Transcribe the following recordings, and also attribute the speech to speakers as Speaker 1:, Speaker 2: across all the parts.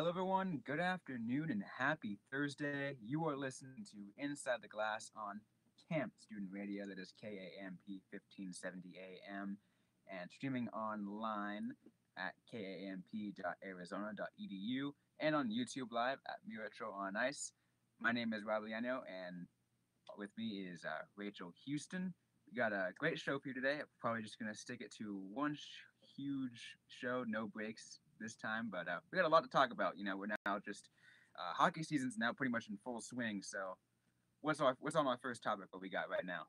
Speaker 1: Hello, everyone. Good afternoon and happy Thursday. You are listening to Inside the Glass on Camp Student Radio, that is KAMP 1570 AM, and streaming online at kamp.arizona.edu and on YouTube Live at Miracho on Ice. My name is Rob Liano, and with me is Rachel Houston. We got a great show for you today. I'm probably just going to stick it to one huge show, no breaks this time, but we got a lot to talk about. We're now just hockey season's now pretty much in full swing. So, what's on our first topic? What we got right now?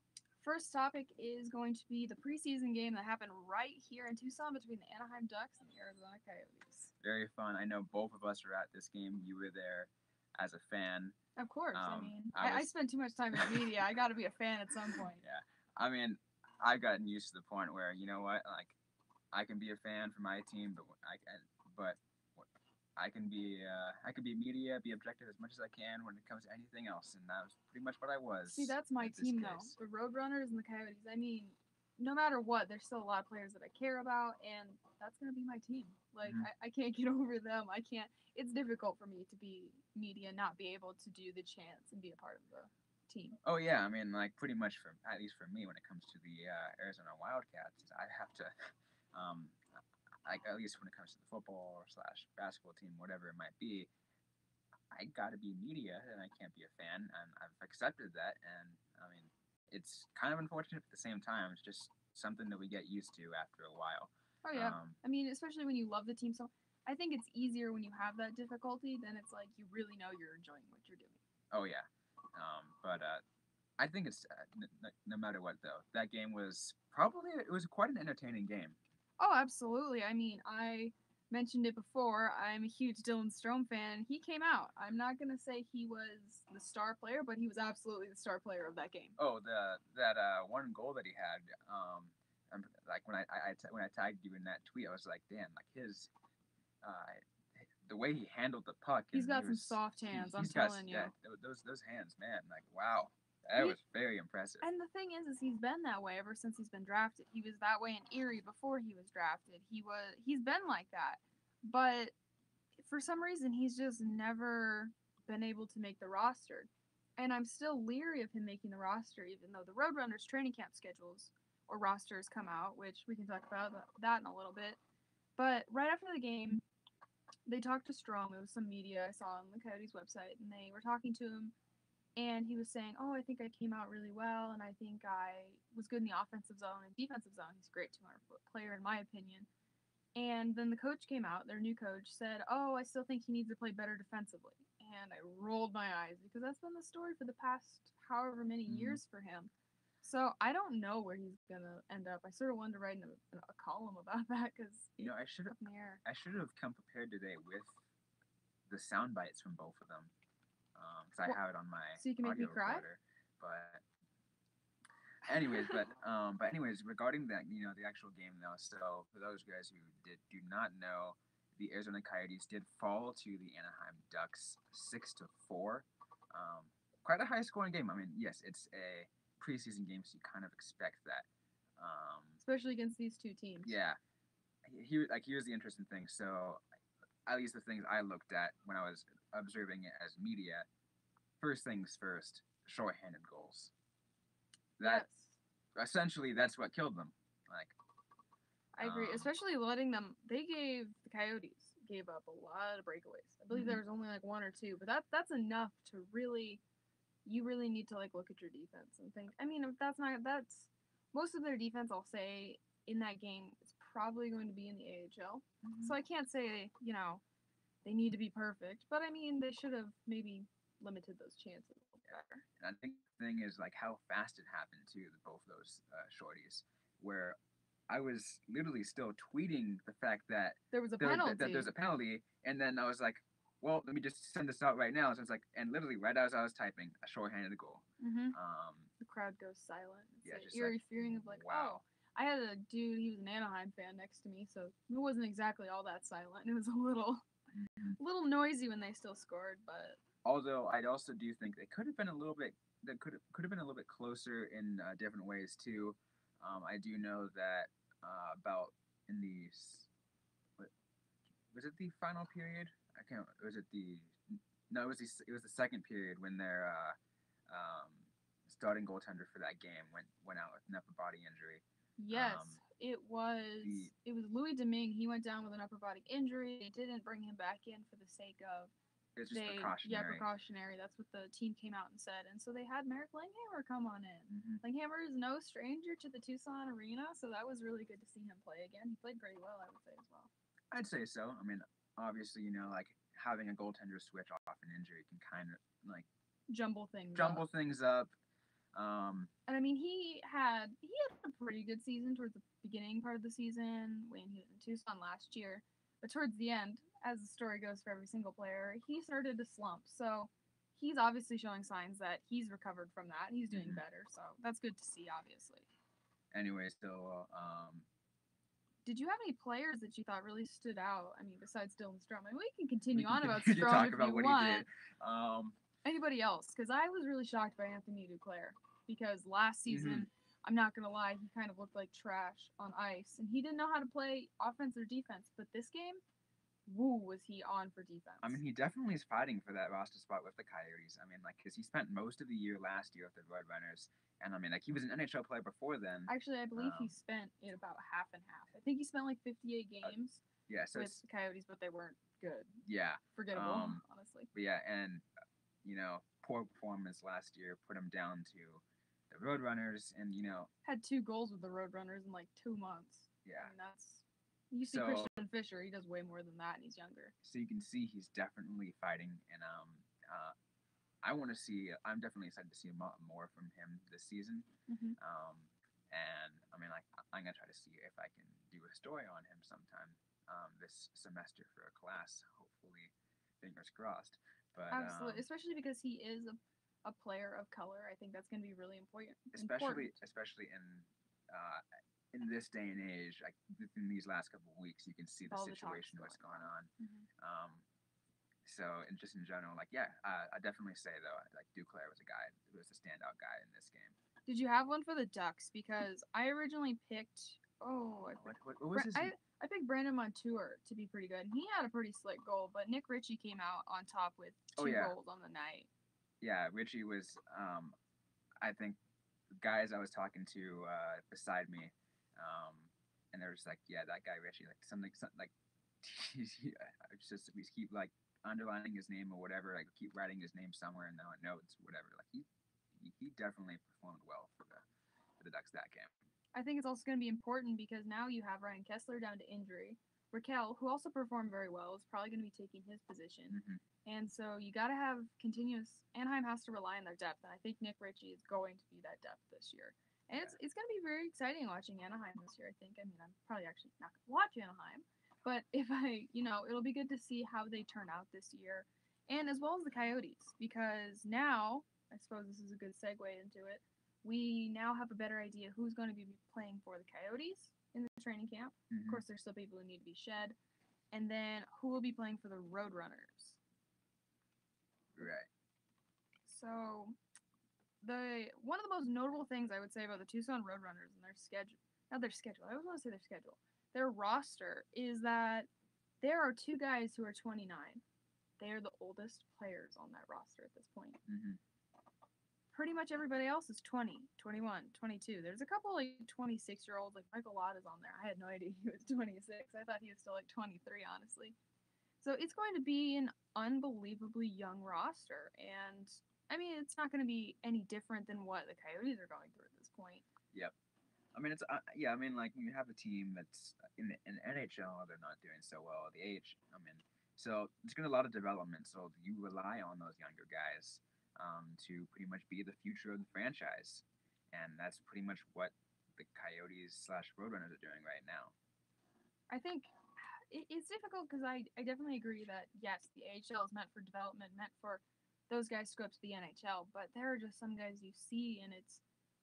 Speaker 2: First topic is going to be the preseason game that happened right here in Tucson between the Anaheim Ducks and the Arizona Coyotes.
Speaker 1: Very fun. I know both of us were at this game. You were there as a fan.
Speaker 2: Of course. I spent too much time in media. I got to be a fan at some point.
Speaker 1: Yeah. I mean, I've gotten used to the point where, you know what, like, I can be a fan for my team, but I can be media, be objective as much as I can when it comes to anything else, and that was pretty much what I was.
Speaker 2: See, that's my team though. The Roadrunners and the Coyotes. I mean, no matter what, there's still a lot of players that I care about, and that's gonna be my team. Like, I can't get over them. I can't. It's difficult for me to be media, not be able to do the chance and be a part of the team.
Speaker 1: Oh yeah, I mean, like, pretty much at least for me, when it comes to the Arizona Wildcats, I have to. Um, like, at least when it comes to the football or slash basketball team, whatever it might be, I gotta be media and I can't be a fan, and I've accepted that. And I mean, it's kind of unfortunate, but at the same time, it's just something that we get used to after a while.
Speaker 2: Oh yeah, I mean, especially when you love the team so. I think it's easier when you have that difficulty. Then it's like you really know you're enjoying what you're doing.
Speaker 1: Oh yeah, but I think it's no matter what though. That game was quite an entertaining game.
Speaker 2: Oh, absolutely. I mean, I mentioned it before. I'm a huge Dylan Strome fan. He came out. I'm not gonna say he was the star player, but he was absolutely the star player of that game.
Speaker 1: Oh, that one goal that he had. Like when I tagged you in that tweet, I was like, damn, like his the way he handled the puck.
Speaker 2: He's got some soft hands. I'm telling you.
Speaker 1: Yeah, those hands, man. Like, wow. That was very impressive.
Speaker 2: And the thing is he's been that way ever since he's been drafted. He was that way in Erie before he was drafted. He's been like that. But for some reason he's just never been able to make the roster. And I'm still leery of him making the roster, even though the Roadrunners training camp schedules or rosters come out, which we can talk about that in a little bit. But right after the game, they talked to Strome. It was some media I saw on the Coyotes website, and they were talking to him. And he was saying, "Oh, I think I came out really well, and I think I was good in the offensive zone and defensive zone. He's a great 200-foot player, in my opinion." And then the coach came out, their new coach, said, "Oh, I still think he needs to play better defensively." And I rolled my eyes because that's been the story for the past however many years for him. So I don't know where he's gonna end up. I sort of wanted to write a column about that because
Speaker 1: I should have come prepared today with the sound bites from both of them. Because I have it on my
Speaker 2: so you can make me cry.
Speaker 1: Recorder. But anyways, regarding that, the actual game though. So for those guys who do not know, the Arizona Coyotes did fall to the Anaheim Ducks 6-4. Quite a high scoring game. I mean, yes, it's a preseason game, so you kind of expect that.
Speaker 2: Especially against these two teams.
Speaker 1: Yeah. Here's the interesting thing. So, at least the things I looked at when I was observing it as media. First things first, shorthanded goals. Essentially that's what killed them. Like,
Speaker 2: I agree, especially letting them. The Coyotes gave up a lot of breakaways. I believe there was only like one or two, but that's enough to really. You really need to like look at your defense and think. I mean, if that's most of their defense. I'll say in that game it's probably going to be in the AHL. So I can't say they need to be perfect, but I mean they should have maybe limited those chances a little better.
Speaker 1: And I think the thing is like how fast it happened to both those shorties, where I was literally still tweeting the fact that
Speaker 2: there was a penalty.
Speaker 1: That there's a penalty, and then I was like, well, let me just send this out right now. So it's like, and literally right as I was typing, a shorthanded goal.
Speaker 2: The crowd goes silent. It's
Speaker 1: Yeah,
Speaker 2: an eerie feeling of like, wow. I had a dude, he was an Anaheim fan next to me, so it wasn't exactly all that silent. It was a little noisy when they still scored, but
Speaker 1: although I also do think they could have been a little bit been a little bit closer in different ways too. I do know that about in the was it the final period? I can't. Was it the? No, it was the second period when their um, starting goaltender for that game went out with an upper body injury.
Speaker 2: Yes, it was.
Speaker 1: The
Speaker 2: It was Louis Domingue. He went down with an upper body injury. They didn't bring him back in for the sake of
Speaker 1: It's just
Speaker 2: yeah,
Speaker 1: precautionary.
Speaker 2: precautionary. That's what the team came out and said. And so they had Merrick Langhammer come on in.
Speaker 1: Mm-hmm.
Speaker 2: Langhammer is no stranger to the Tucson arena, so that was really good to see him play again. He played pretty well, I would say as well.
Speaker 1: I'd say so. I mean, obviously, like having a goaltender switch off an injury can kind of like
Speaker 2: Jumble things
Speaker 1: jumble
Speaker 2: up.
Speaker 1: things up.
Speaker 2: And I mean, he had a pretty good season towards the beginning part of the season when he was in Tucson last year. But towards the end, as the story goes for every single player, he started to slump. So he's obviously showing signs that he's recovered from that. He's doing better. So that's good to see, obviously.
Speaker 1: Anyway, so
Speaker 2: did you have any players that you thought really stood out? I mean, besides Dylan Strom, I mean, we can continue
Speaker 1: we
Speaker 2: on
Speaker 1: can
Speaker 2: about
Speaker 1: continue to
Speaker 2: Strom
Speaker 1: talk
Speaker 2: if
Speaker 1: about
Speaker 2: you
Speaker 1: what
Speaker 2: want.
Speaker 1: he did.
Speaker 2: Anybody else? Because I was really shocked by Anthony Duclair because last season, I'm not gonna lie, he kind of looked like trash on ice, and he didn't know how to play offense or defense. But this game, woo, was he on for defense?
Speaker 1: I mean, he definitely is fighting for that roster spot with the Coyotes. I mean, like, because he spent most of the year last year with the Roadrunners, and I mean, like, he was an NHL player before then.
Speaker 2: Actually, I believe he spent it about half and half. I think he spent like 58 games
Speaker 1: yeah, so
Speaker 2: with the Coyotes, but they weren't good.
Speaker 1: Yeah.
Speaker 2: Forgettable, honestly.
Speaker 1: But yeah, and, poor performance last year put him down to the Roadrunners, and,
Speaker 2: Had 2 goals with the Roadrunners in like 2 months.
Speaker 1: Yeah.
Speaker 2: I mean, that's. You see Christian Fischer, he does way more than that, and he's younger.
Speaker 1: So you can see he's definitely fighting, and I'm definitely excited to see more from him this season.
Speaker 2: Mm-hmm.
Speaker 1: And I mean, like, I'm gonna try to see if I can do a story on him sometime this semester for a class. Hopefully, fingers crossed. But
Speaker 2: absolutely, especially because he is a player of color. I think that's going to be really important.
Speaker 1: Especially in this day and age, like in these last couple of weeks, you can see the situation, what's going on.
Speaker 2: Mm-hmm.
Speaker 1: So, and just in general, like, yeah, I definitely say though, like Duclair was a standout guy in this game.
Speaker 2: Did you have one for the Ducks? Because I originally picked.
Speaker 1: What was his?
Speaker 2: I picked Brandon Montour to be pretty good. He had a pretty slick goal, but Nick Ritchie came out on top with 2 goals on the night.
Speaker 1: Yeah, Ritchie was. I think guys I was talking to beside me, and they were just like, yeah, that guy Ritchie, like something like, we keep like underlining his name or whatever, like keep writing his name somewhere in the notes, whatever. Like he definitely performed well for the Ducks that game.
Speaker 2: I think it's also going to be important because now you have Ryan Kessler down to injury. Raquel, who also performed very well, is probably going to be taking his position.
Speaker 1: Mm-hmm.
Speaker 2: And so you got to have continuous. Anaheim has to rely on their depth, and I think Nick Ritchie is going to be that depth this year. And it's going to be very exciting watching Anaheim this year, I think. I mean, I'm probably actually not going to watch Anaheim, but if it'll be good to see how they turn out this year, and as well as the Coyotes, because now, I suppose this is a good segue into it, we now have a better idea who's going to be playing for the Coyotes in the training camp.
Speaker 1: Mm-hmm.
Speaker 2: Of course, there's still people who need to be shed. And then who will be playing for the Roadrunners.
Speaker 1: Right.
Speaker 2: So, one of the most notable things I would say about the Tucson Roadrunners and their schedule, not their schedule, I always want to say their schedule, their roster is that there are 2 guys who are 29. They are the oldest players on that roster at this point.
Speaker 1: Mm-hmm.
Speaker 2: Pretty much everybody else is 20, 21, 22. There's a couple like 26-year-olds, like Michael Lott is on there. I had no idea he was 26. I thought he was still like 23, honestly. So it's going to be an unbelievably young roster. And, I mean, it's not going to be any different than what the Coyotes are going through at this point.
Speaker 1: Yep. I mean, it's I mean, like when you have a team that's in NHL, they're not doing so well. The so there's going to be a lot of development. So you rely on those younger guys to pretty much be the future of the franchise, and that's pretty much what the Coyotes / Roadrunners are doing right now.
Speaker 2: I think it's difficult because I definitely agree that yes, the AHL is meant for development, meant for those guys to go up to the NHL, but there are just some guys you see and it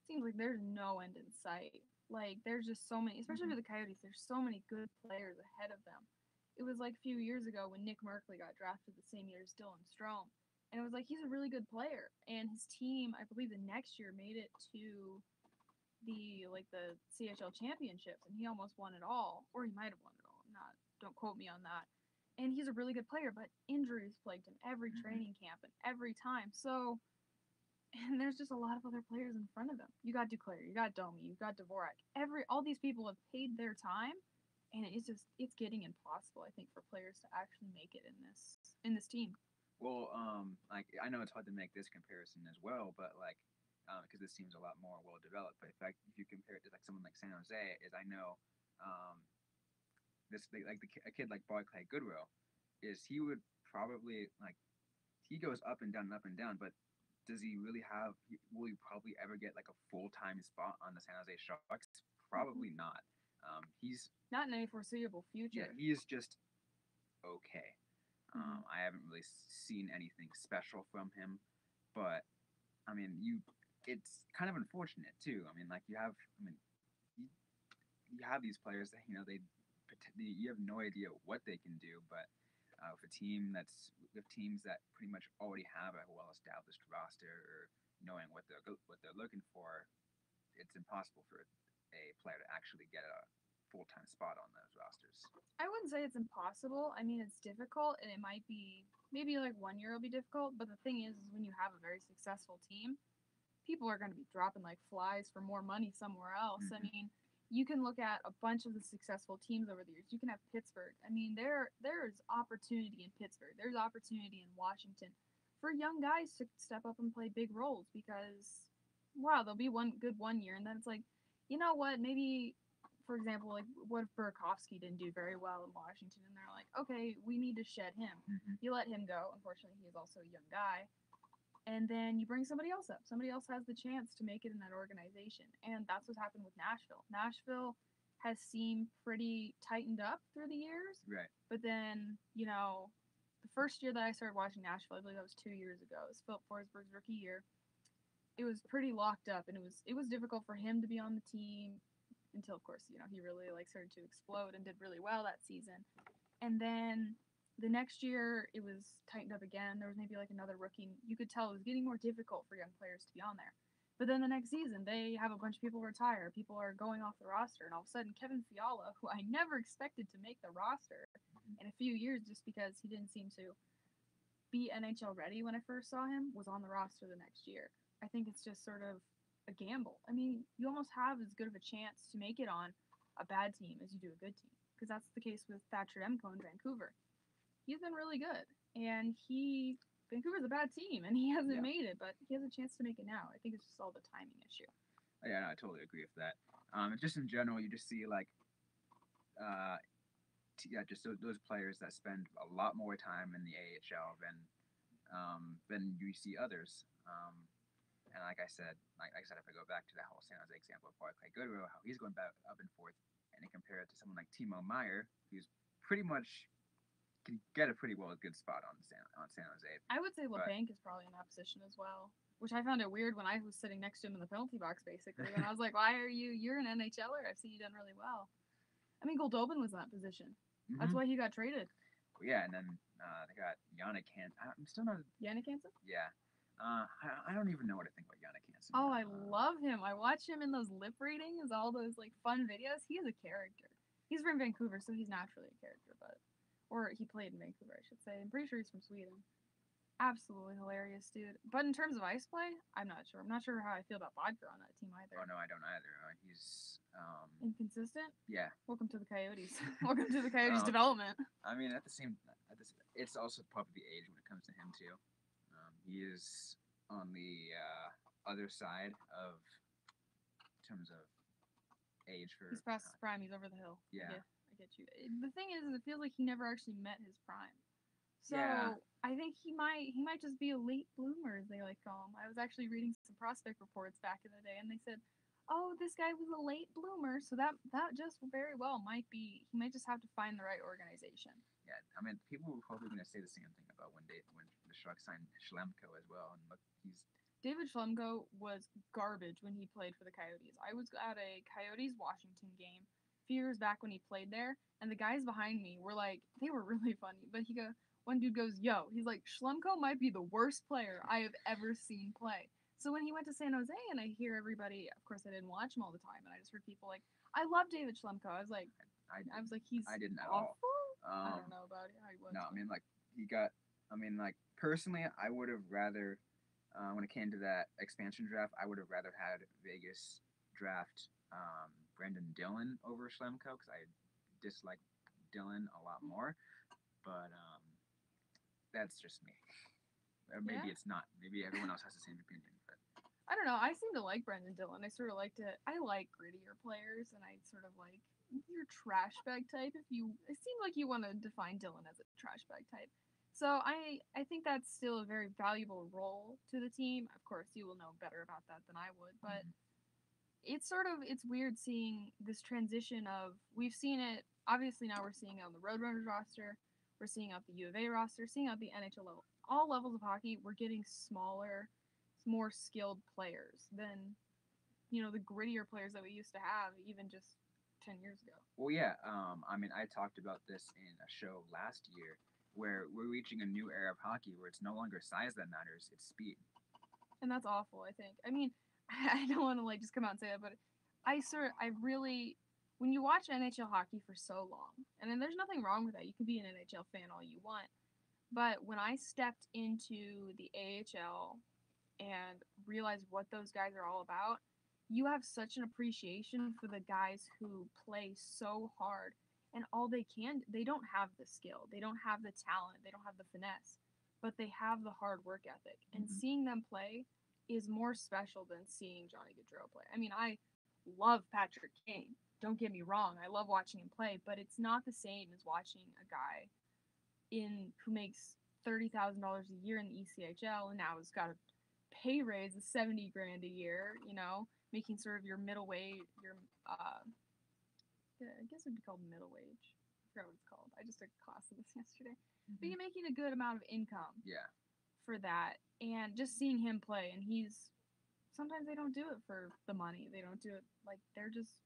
Speaker 2: seems like there's no end in sight. Like there's just so many, especially for the Coyotes, there's so many good players ahead of them. It was like a few years ago when Nick Merkley got drafted the same year as Dylan Strome. And it was like, he's a really good player. And his team, I believe the next year, made it to the CHL championships. And he almost won it all. Or he might have won it all. Don't quote me on that. and he's a really good player, but injuries plagued him every
Speaker 1: Mhm.
Speaker 2: training camp and every time. So, and there's just a lot of other players in front of him. You got Duclair, you got Domi, you got Dvorak. All these people have paid their time, and it's getting impossible. I think for players to actually make it in this team.
Speaker 1: Well, like I know it's hard to make this comparison as well, but like, because this seems a lot more well developed. But in fact, if you compare it to like someone like San Jose, is I know, um, a kid like Barclay Goodrow, is he would probably like he goes up and down and up and down, but does he really have? Will he probably ever get like a full time spot on the San Jose Sharks? Probably
Speaker 2: Mm-mm.
Speaker 1: not. He's
Speaker 2: Not in any foreseeable
Speaker 1: yeah,
Speaker 2: future.
Speaker 1: he is just okay.
Speaker 2: Hmm.
Speaker 1: I haven't really seen anything special from him, but I mean, it's kind of unfortunate too. I mean, like you, you have these players that you have no idea what they can do, but with teams that pretty much already have a well-established roster or knowing what they're looking for, it's impossible for a player to actually get a full-time spot on those rosters.
Speaker 2: I wouldn't say it's impossible. I mean, it's difficult, and it might be maybe like 1 year it'll be difficult. But the thing is when you have a very successful team, people are going to be dropping like flies for more money somewhere else. I
Speaker 1: Mm-hmm.
Speaker 2: mean, you can look at a bunch of the successful teams over the years. You can have Pittsburgh. I mean, there's opportunity in Pittsburgh. There's opportunity in Washington for young guys to step up and play big roles because wow, they'll be 1 year and then it's like, you know what, maybe for example, like what if Burakovsky didn't do very well in Washington and they're like, okay, we need to shed him.
Speaker 1: Mm-hmm.
Speaker 2: You let him go. Unfortunately, he is also a young guy, and then you bring somebody else up. Somebody else has the chance to make it in that organization. And that's what's happened with Nashville. Nashville has seemed pretty tightened up through the years.
Speaker 1: Right.
Speaker 2: But then, the first year that I started watching Nashville, I believe that was 2 years ago. It was Philip Forsberg's rookie year. It was pretty locked up, and it was difficult for him to be on the team until, of course, he really like started to explode and did really well that season. And then the next year it was tightened up again. There was maybe like another rookie. You could tell it was getting more difficult for young players to be on there. But then the next season they have a bunch of people retire. People are going off the roster, and all of a sudden Kevin Fiala, who I never expected to make the roster in a few years just because he didn't seem to be NHL ready when I first saw him, was on the roster the next year. I think it's just sort of a gamble. I mean, you almost have as good of a chance to make it on a bad team as you do a good team, because that's the case with Thatcher Demko in Vancouver. He's been really good, and Vancouver's a bad team, and he hasn't
Speaker 1: Yeah.
Speaker 2: made it, but he has a chance to make it now. I think it's just all the timing issue.
Speaker 1: Yeah, no, I totally agree with that. Just in general, you just see like, just those players that spend a lot more time in the AHL than you see others. And like I said, if I go back to that whole San Jose example of Barclay Goodrow, how he's going back up and forth, and then compare it to someone like Timo Meyer, who's pretty much can get a pretty well good spot on San Jose.
Speaker 2: I would say
Speaker 1: But
Speaker 2: LeBanc is probably in that position as well, which I found it weird when I was sitting next to him in the penalty box, basically. And I was like, why are you? You're an NHLer. I've seen you done really well. I mean, Goldobin was in that position. That's
Speaker 1: mm-hmm.
Speaker 2: why he got traded.
Speaker 1: Yeah, and then they got Yannick Hansen. I'm still not.
Speaker 2: Yannick Hansen?
Speaker 1: Yeah. I don't even know what to think about Yannick Hansen.
Speaker 2: Oh, I love him. I watch him in those lip readings, all those like fun videos. He is a character. He's from Vancouver, so he's naturally a character, or he played in Vancouver, I should say. I'm pretty sure he's from Sweden. Absolutely hilarious, dude. But in terms of ice play, I'm not sure. I'm not sure how I feel about Bodker on that team either.
Speaker 1: Oh no, I don't either. He's
Speaker 2: inconsistent.
Speaker 1: Yeah.
Speaker 2: Welcome to the Coyotes. Welcome to the Coyotes development.
Speaker 1: I mean, it's also probably the age when it comes to him too. He is on the other side of in terms of age for.
Speaker 2: He's past his prime. He's over the hill.
Speaker 1: Yeah.
Speaker 2: I get you. The thing is, it feels like he never actually met his prime. So
Speaker 1: yeah.
Speaker 2: I think he might just be a late bloomer, as they like call him. I was actually reading some prospect reports back in the day, and they said, "Oh, this guy was a late bloomer." So that just very well might be. He might just have to find the right organization.
Speaker 1: Yeah, I mean, people were probably going to say the same thing about when the Sharks signed Schlemko as well, and look,
Speaker 2: David Schlemko was garbage when he played for the Coyotes. I was at a Coyotes Washington game a few years back when he played there, and the guys behind me were like, they were really funny. But one dude goes, "Yo," he's like, "Schlemko might be the worst player I have ever seen play." So when he went to San Jose, and I hear everybody, of course I didn't watch him all the time, and I just heard people like, "I love David Schlemko." I was like, he's
Speaker 1: I didn't at
Speaker 2: awful.
Speaker 1: all.
Speaker 2: I
Speaker 1: Um,
Speaker 2: don't know about how he was.
Speaker 1: no, I
Speaker 2: But
Speaker 1: mean like he got. I mean like personally, I would have rather when it came to that expansion draft, I would have rather had Vegas draft Brandon Dillon over Schlemko because I dislike Dillon a lot more. But that's just me. Or
Speaker 2: yeah,
Speaker 1: maybe it's not. Maybe everyone else has the same opinion. But
Speaker 2: I don't know. I seem to like Brendan Dillon. I sort of like to. I like grittier players, and I sort of like your trash bag type. If you, it seemed like you want to define Dillon as a trash bag type. So I think that's still a very valuable role to the team. Of course, you will know better about that than I would, but
Speaker 1: mm-hmm.
Speaker 2: it's weird seeing this transition of we've seen it obviously now we're seeing it on the Roadrunners roster, we're seeing out the U of A roster, seeing out the NHL level, all levels of hockey. We're getting smaller, more skilled players than the grittier players that we used to have even just 10 years ago.
Speaker 1: Well, yeah. I mean, I talked about this in a show last year where we're reaching a new era of hockey where it's no longer size that matters; it's speed.
Speaker 2: And that's awful. I think. I mean, I don't want to like just come out and say that, but I really, when you watch NHL hockey for so long, and then there's nothing wrong with that. You can be an NHL fan all you want, but when I stepped into the AHL and realized what those guys are all about, you have such an appreciation for the guys who play so hard and they don't have the skill, they don't have the talent, they don't have the finesse, but they have the hard work ethic. And
Speaker 1: Mm-hmm.
Speaker 2: seeing them play is more special than seeing Johnny Gaudreau play. I mean, I love Patrick Kane. Don't get me wrong, I love watching him play, but it's not the same as watching a guy in who makes $30,000 a year in the ECHL and now has got a pay raise of 70 grand a year, making sort of your middle wage, your yeah, I guess it would be called middle wage. I forgot what it's called. I just took a class of this yesterday. But
Speaker 1: Mm-hmm.
Speaker 2: you're making a good amount of income
Speaker 1: Yeah.
Speaker 2: for that, and just seeing him play, and he's sometimes they don't do it for the money. They don't do it like they're just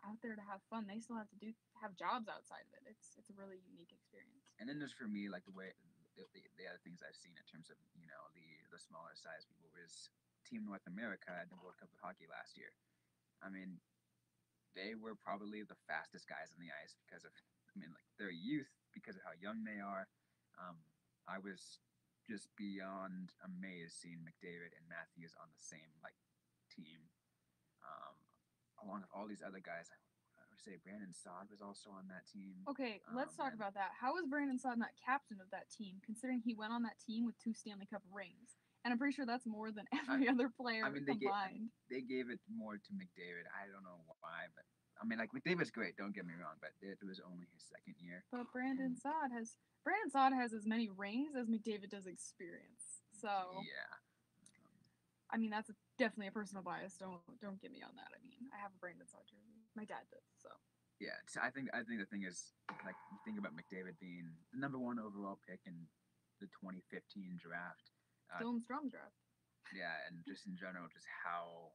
Speaker 2: out there to have fun. They still have to have jobs outside of it. It's a really unique experience.
Speaker 1: And then there's for me like the other things I've seen in terms of the smaller size people was Team North America at the World Cup of Hockey last year. I mean, they were probably the fastest guys on the ice because of like their youth, because of how young they are. Um, I was just beyond amazed seeing McDavid and Matthews on the same like team, um, along with all these other guys. I would say Brandon Saad was also on that team.
Speaker 2: Okay, let's talk
Speaker 1: And
Speaker 2: about that. How is Brandon Saad not captain of that team, considering he went on that team with 2 Stanley Cup rings? And I'm pretty sure that's more than every other player
Speaker 1: I mean,
Speaker 2: combined.
Speaker 1: they gave it more to McDavid. I don't know why, but I mean, like McDavid's great. Don't get me wrong, but it was only his second year.
Speaker 2: But
Speaker 1: And
Speaker 2: Brandon Saad has as many rings as McDavid does experience. So
Speaker 1: yeah,
Speaker 2: I mean definitely a personal bias. Don't get me on that. I mean I have a Brandon Saad jersey. My dad did. So
Speaker 1: yeah. So I think the thing is like you think about McDavid being the number one overall pick in the 2015 draft. Uh,
Speaker 2: Dylan Strom's draft.
Speaker 1: yeah, and just in general, just how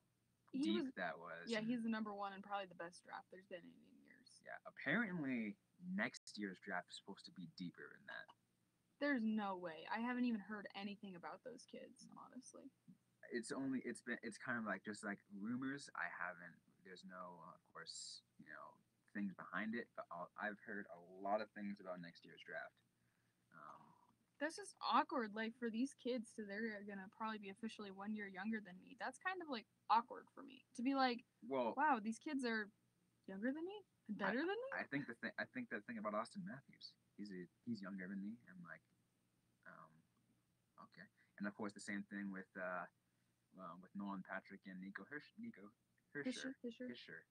Speaker 2: He
Speaker 1: deep
Speaker 2: was
Speaker 1: that was.
Speaker 2: Yeah,
Speaker 1: And
Speaker 2: he's the number one and probably the best draft there's been in years.
Speaker 1: yeah, apparently next year's draft is supposed to be deeper than that.
Speaker 2: There's no way. I haven't even heard anything about those kids, honestly.
Speaker 1: It's kind of like just like rumors. I haven't. There's no, of course, things behind it, but I've heard a lot of things about next year's draft. Um,
Speaker 2: That's just awkward. Like for these kids, they're gonna probably be officially 1 year younger than me. That's kind of like awkward for me to be like,
Speaker 1: well,
Speaker 2: wow, these kids are younger than me,
Speaker 1: I
Speaker 2: better than me.
Speaker 1: I think the thing about Austin Matthews, he's younger than me. I'm like, um, okay, and of course the same thing with Nolan Patrick and Nico Hirscher.
Speaker 2: Hisher.
Speaker 1: Hischer.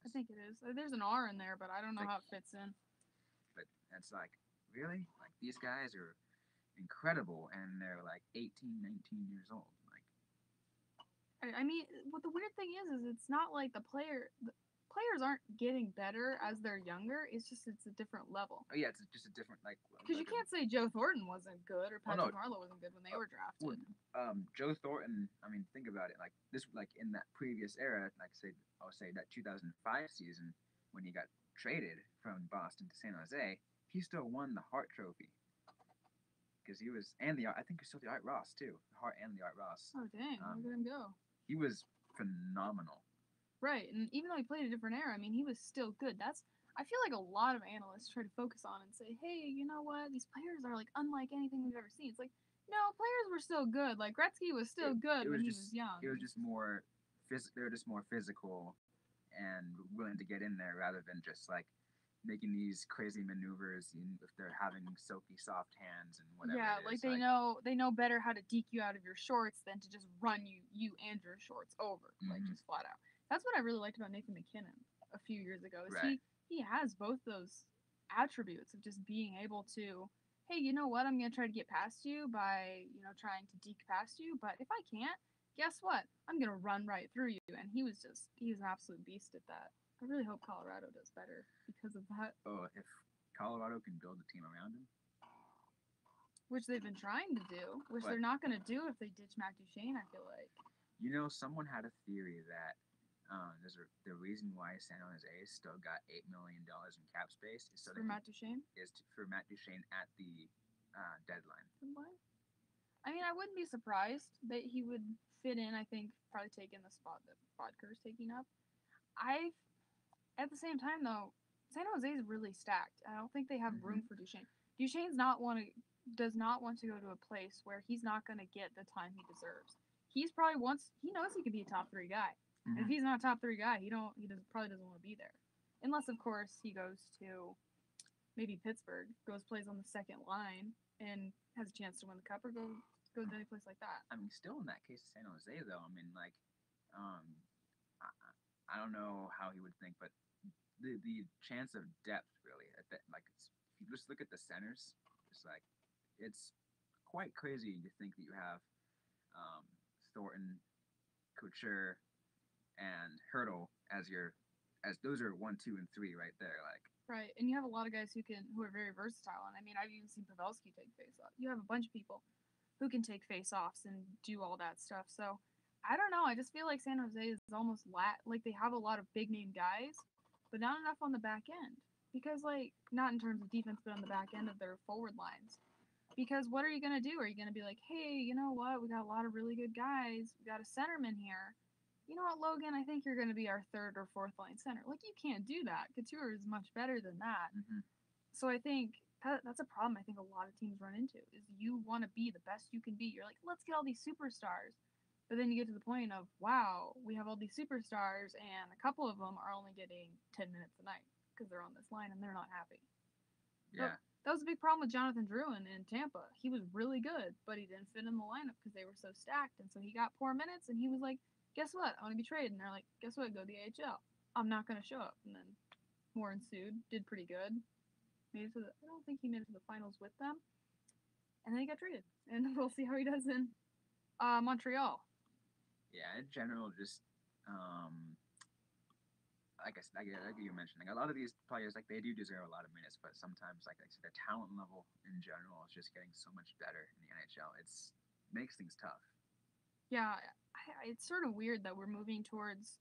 Speaker 2: I think it is. There's an R in there, but I don't know
Speaker 1: Like,
Speaker 2: how it fits in.
Speaker 1: but it's like really like these guys are incredible and they're like 18, 19 years old. Like
Speaker 2: I mean, what the weird thing is it's not like the players aren't getting better as they're younger. It's a different level.
Speaker 1: oh yeah, it's just a different
Speaker 2: Because you can't say Joe Thornton wasn't good or
Speaker 1: oh no,
Speaker 2: Patrick Marleau wasn't good when they were
Speaker 1: well,
Speaker 2: drafted.
Speaker 1: Joe Thornton. I mean, think about it. Like this, like in that previous era, like say I'll say that 2005 season when he got traded from Boston to San Jose, he still won the Hart Trophy because he was and the I think he still the Art Ross too, the Hart and the Art Ross.
Speaker 2: Oh dang,
Speaker 1: Um,
Speaker 2: look at him go.
Speaker 1: he was phenomenal.
Speaker 2: Right, and even though he played a different era, I mean, he was still good. I feel like a lot of analysts try to focus on and say, hey, you know what? These players are like unlike anything we've ever seen. It's like, no, players were still good. Like Gretzky was still
Speaker 1: It
Speaker 2: good
Speaker 1: was
Speaker 2: when he was
Speaker 1: just
Speaker 2: young.
Speaker 1: it was just more they were just more physical and willing to get in there rather than just like making these crazy maneuvers if they're having silky soft hands and whatever
Speaker 2: Yeah,
Speaker 1: it
Speaker 2: like
Speaker 1: is.
Speaker 2: they know better how to deke you out of your shorts than to just run you and your shorts over, like
Speaker 1: Mhm.
Speaker 2: just flat out. That's what I really liked about Nathan McKinnon a few years ago. Is
Speaker 1: Right.
Speaker 2: he has both those attributes of just being able to, hey, you know what? I'm gonna try to get past you by trying to deke past you, but if I can't, guess what? I'm gonna run right through you. And he was an absolute beast at that. I really hope Colorado does better because of that,
Speaker 1: Oh, if Colorado can build a team around him,
Speaker 2: which they've been trying to do, which
Speaker 1: but
Speaker 2: they're not gonna do if they ditch Matt Duchene. I feel like.
Speaker 1: someone had a theory that the reason why San Jose still got $8 million in cap space is so
Speaker 2: For
Speaker 1: they can
Speaker 2: Matt Duchene?
Speaker 1: for Matt Duchene at the deadline.
Speaker 2: I mean, I wouldn't be surprised that he would fit in. I think probably taking the spot that Bodker's taking up. I, at the same time though, San Jose is really stacked. I don't think they have room
Speaker 1: Mhm.
Speaker 2: for Duchene. Duchene's not want to does not want to go to a place where he's not going to get the time he deserves. He's probably he knows he could be a top 3 guy. And if
Speaker 1: Mhm.
Speaker 2: he's not a top 3 guy, probably doesn't want to be there. Unless of course he goes to maybe Pittsburgh, goes plays on the second line and has a chance to win the cup, or goes to any place like that.
Speaker 1: I mean, still in that case, San Jose though. I mean, like, um, I don't know how he would think, but the chance of depth really, like, if you just look at the centers, it's like it's quite crazy to think that you have um, Thornton, Couture, and Hurdle as those are 1, 2, and 3 right there. Like,
Speaker 2: Right, and you have a lot of guys who are very versatile. And I mean, I've even seen Pavelski take face off. You have a bunch of people who can take face offs and do all that stuff. So I don't know. I just feel like San Jose is almost like they have a lot of big name guys, but not enough on the back end. Because like not in terms of defense, but on the back end of their forward lines. Because what are you gonna do? Are you gonna be like, hey, you know what? We got a lot of really good guys. We got a centerman here. You know what, Logan? I think you're gonna be our third or fourth line center. Like you can't do that. Couture is much better than that.
Speaker 1: mhm.
Speaker 2: So I think that's a problem. I think a lot of teams run into is you want to be the best you can be. You're like, let's get all these superstars, but then you get to the point of, wow, we have all these superstars, and a couple of them are only getting 10 minutes a night because they're on this line and they're not happy. So
Speaker 1: Yeah,
Speaker 2: that was a big problem with Jonathan Drouin in Tampa. He was really good, but he didn't fit in the lineup because they were so stacked. And so he got poor minutes, and he was like, guess what? I want to be traded. And they're like, guess what? Go to the AHL. I'm not going to show up. And then more ensued. Did pretty good. I don't think he made it to the finals with them. And then he got traded. And we'll see how he does in Montreal.
Speaker 1: yeah. In general, just like you mentioned, like a lot of these players, like they do deserve a lot of minutes, but sometimes, like I said, the talent level in general is just getting so much better in the NHL. It's makes things tough.
Speaker 2: Yeah, it's sort of weird that we're moving towards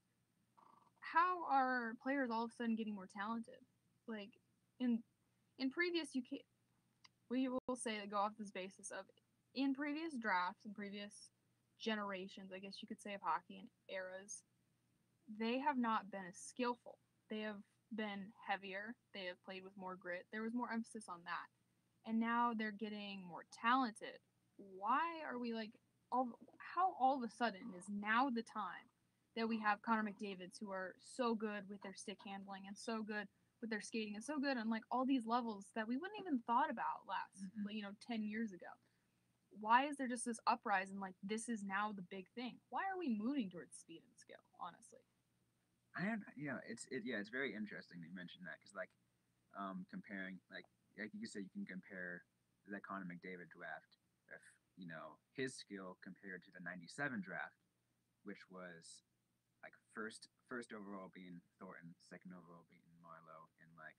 Speaker 2: how are players all of a sudden getting more talented. Like in previous, we will say that go off this basis of in previous drafts and previous generations, I guess you could say, of hockey and eras, they have not been as skillful. They have been heavier. They have played with more grit. There was more emphasis on that. And now they're getting more talented. Why are we like how all of a sudden is now the time that we have Connor McDavids who are so good with their stick handling and so good with their skating and so good on like all these levels that we wouldn't even thought about last,
Speaker 1: Mhm.
Speaker 2: 10 years ago. Why is there just this uprising like this is now the big thing? Why are we moving towards speed and skill, honestly?
Speaker 1: It's very interesting that you mentioned that because like comparing like you said, you can compare the Connor McDavid draft if his skill compared to the '97 draft, which was like first overall being Thornton, second overall being Marlowe, and like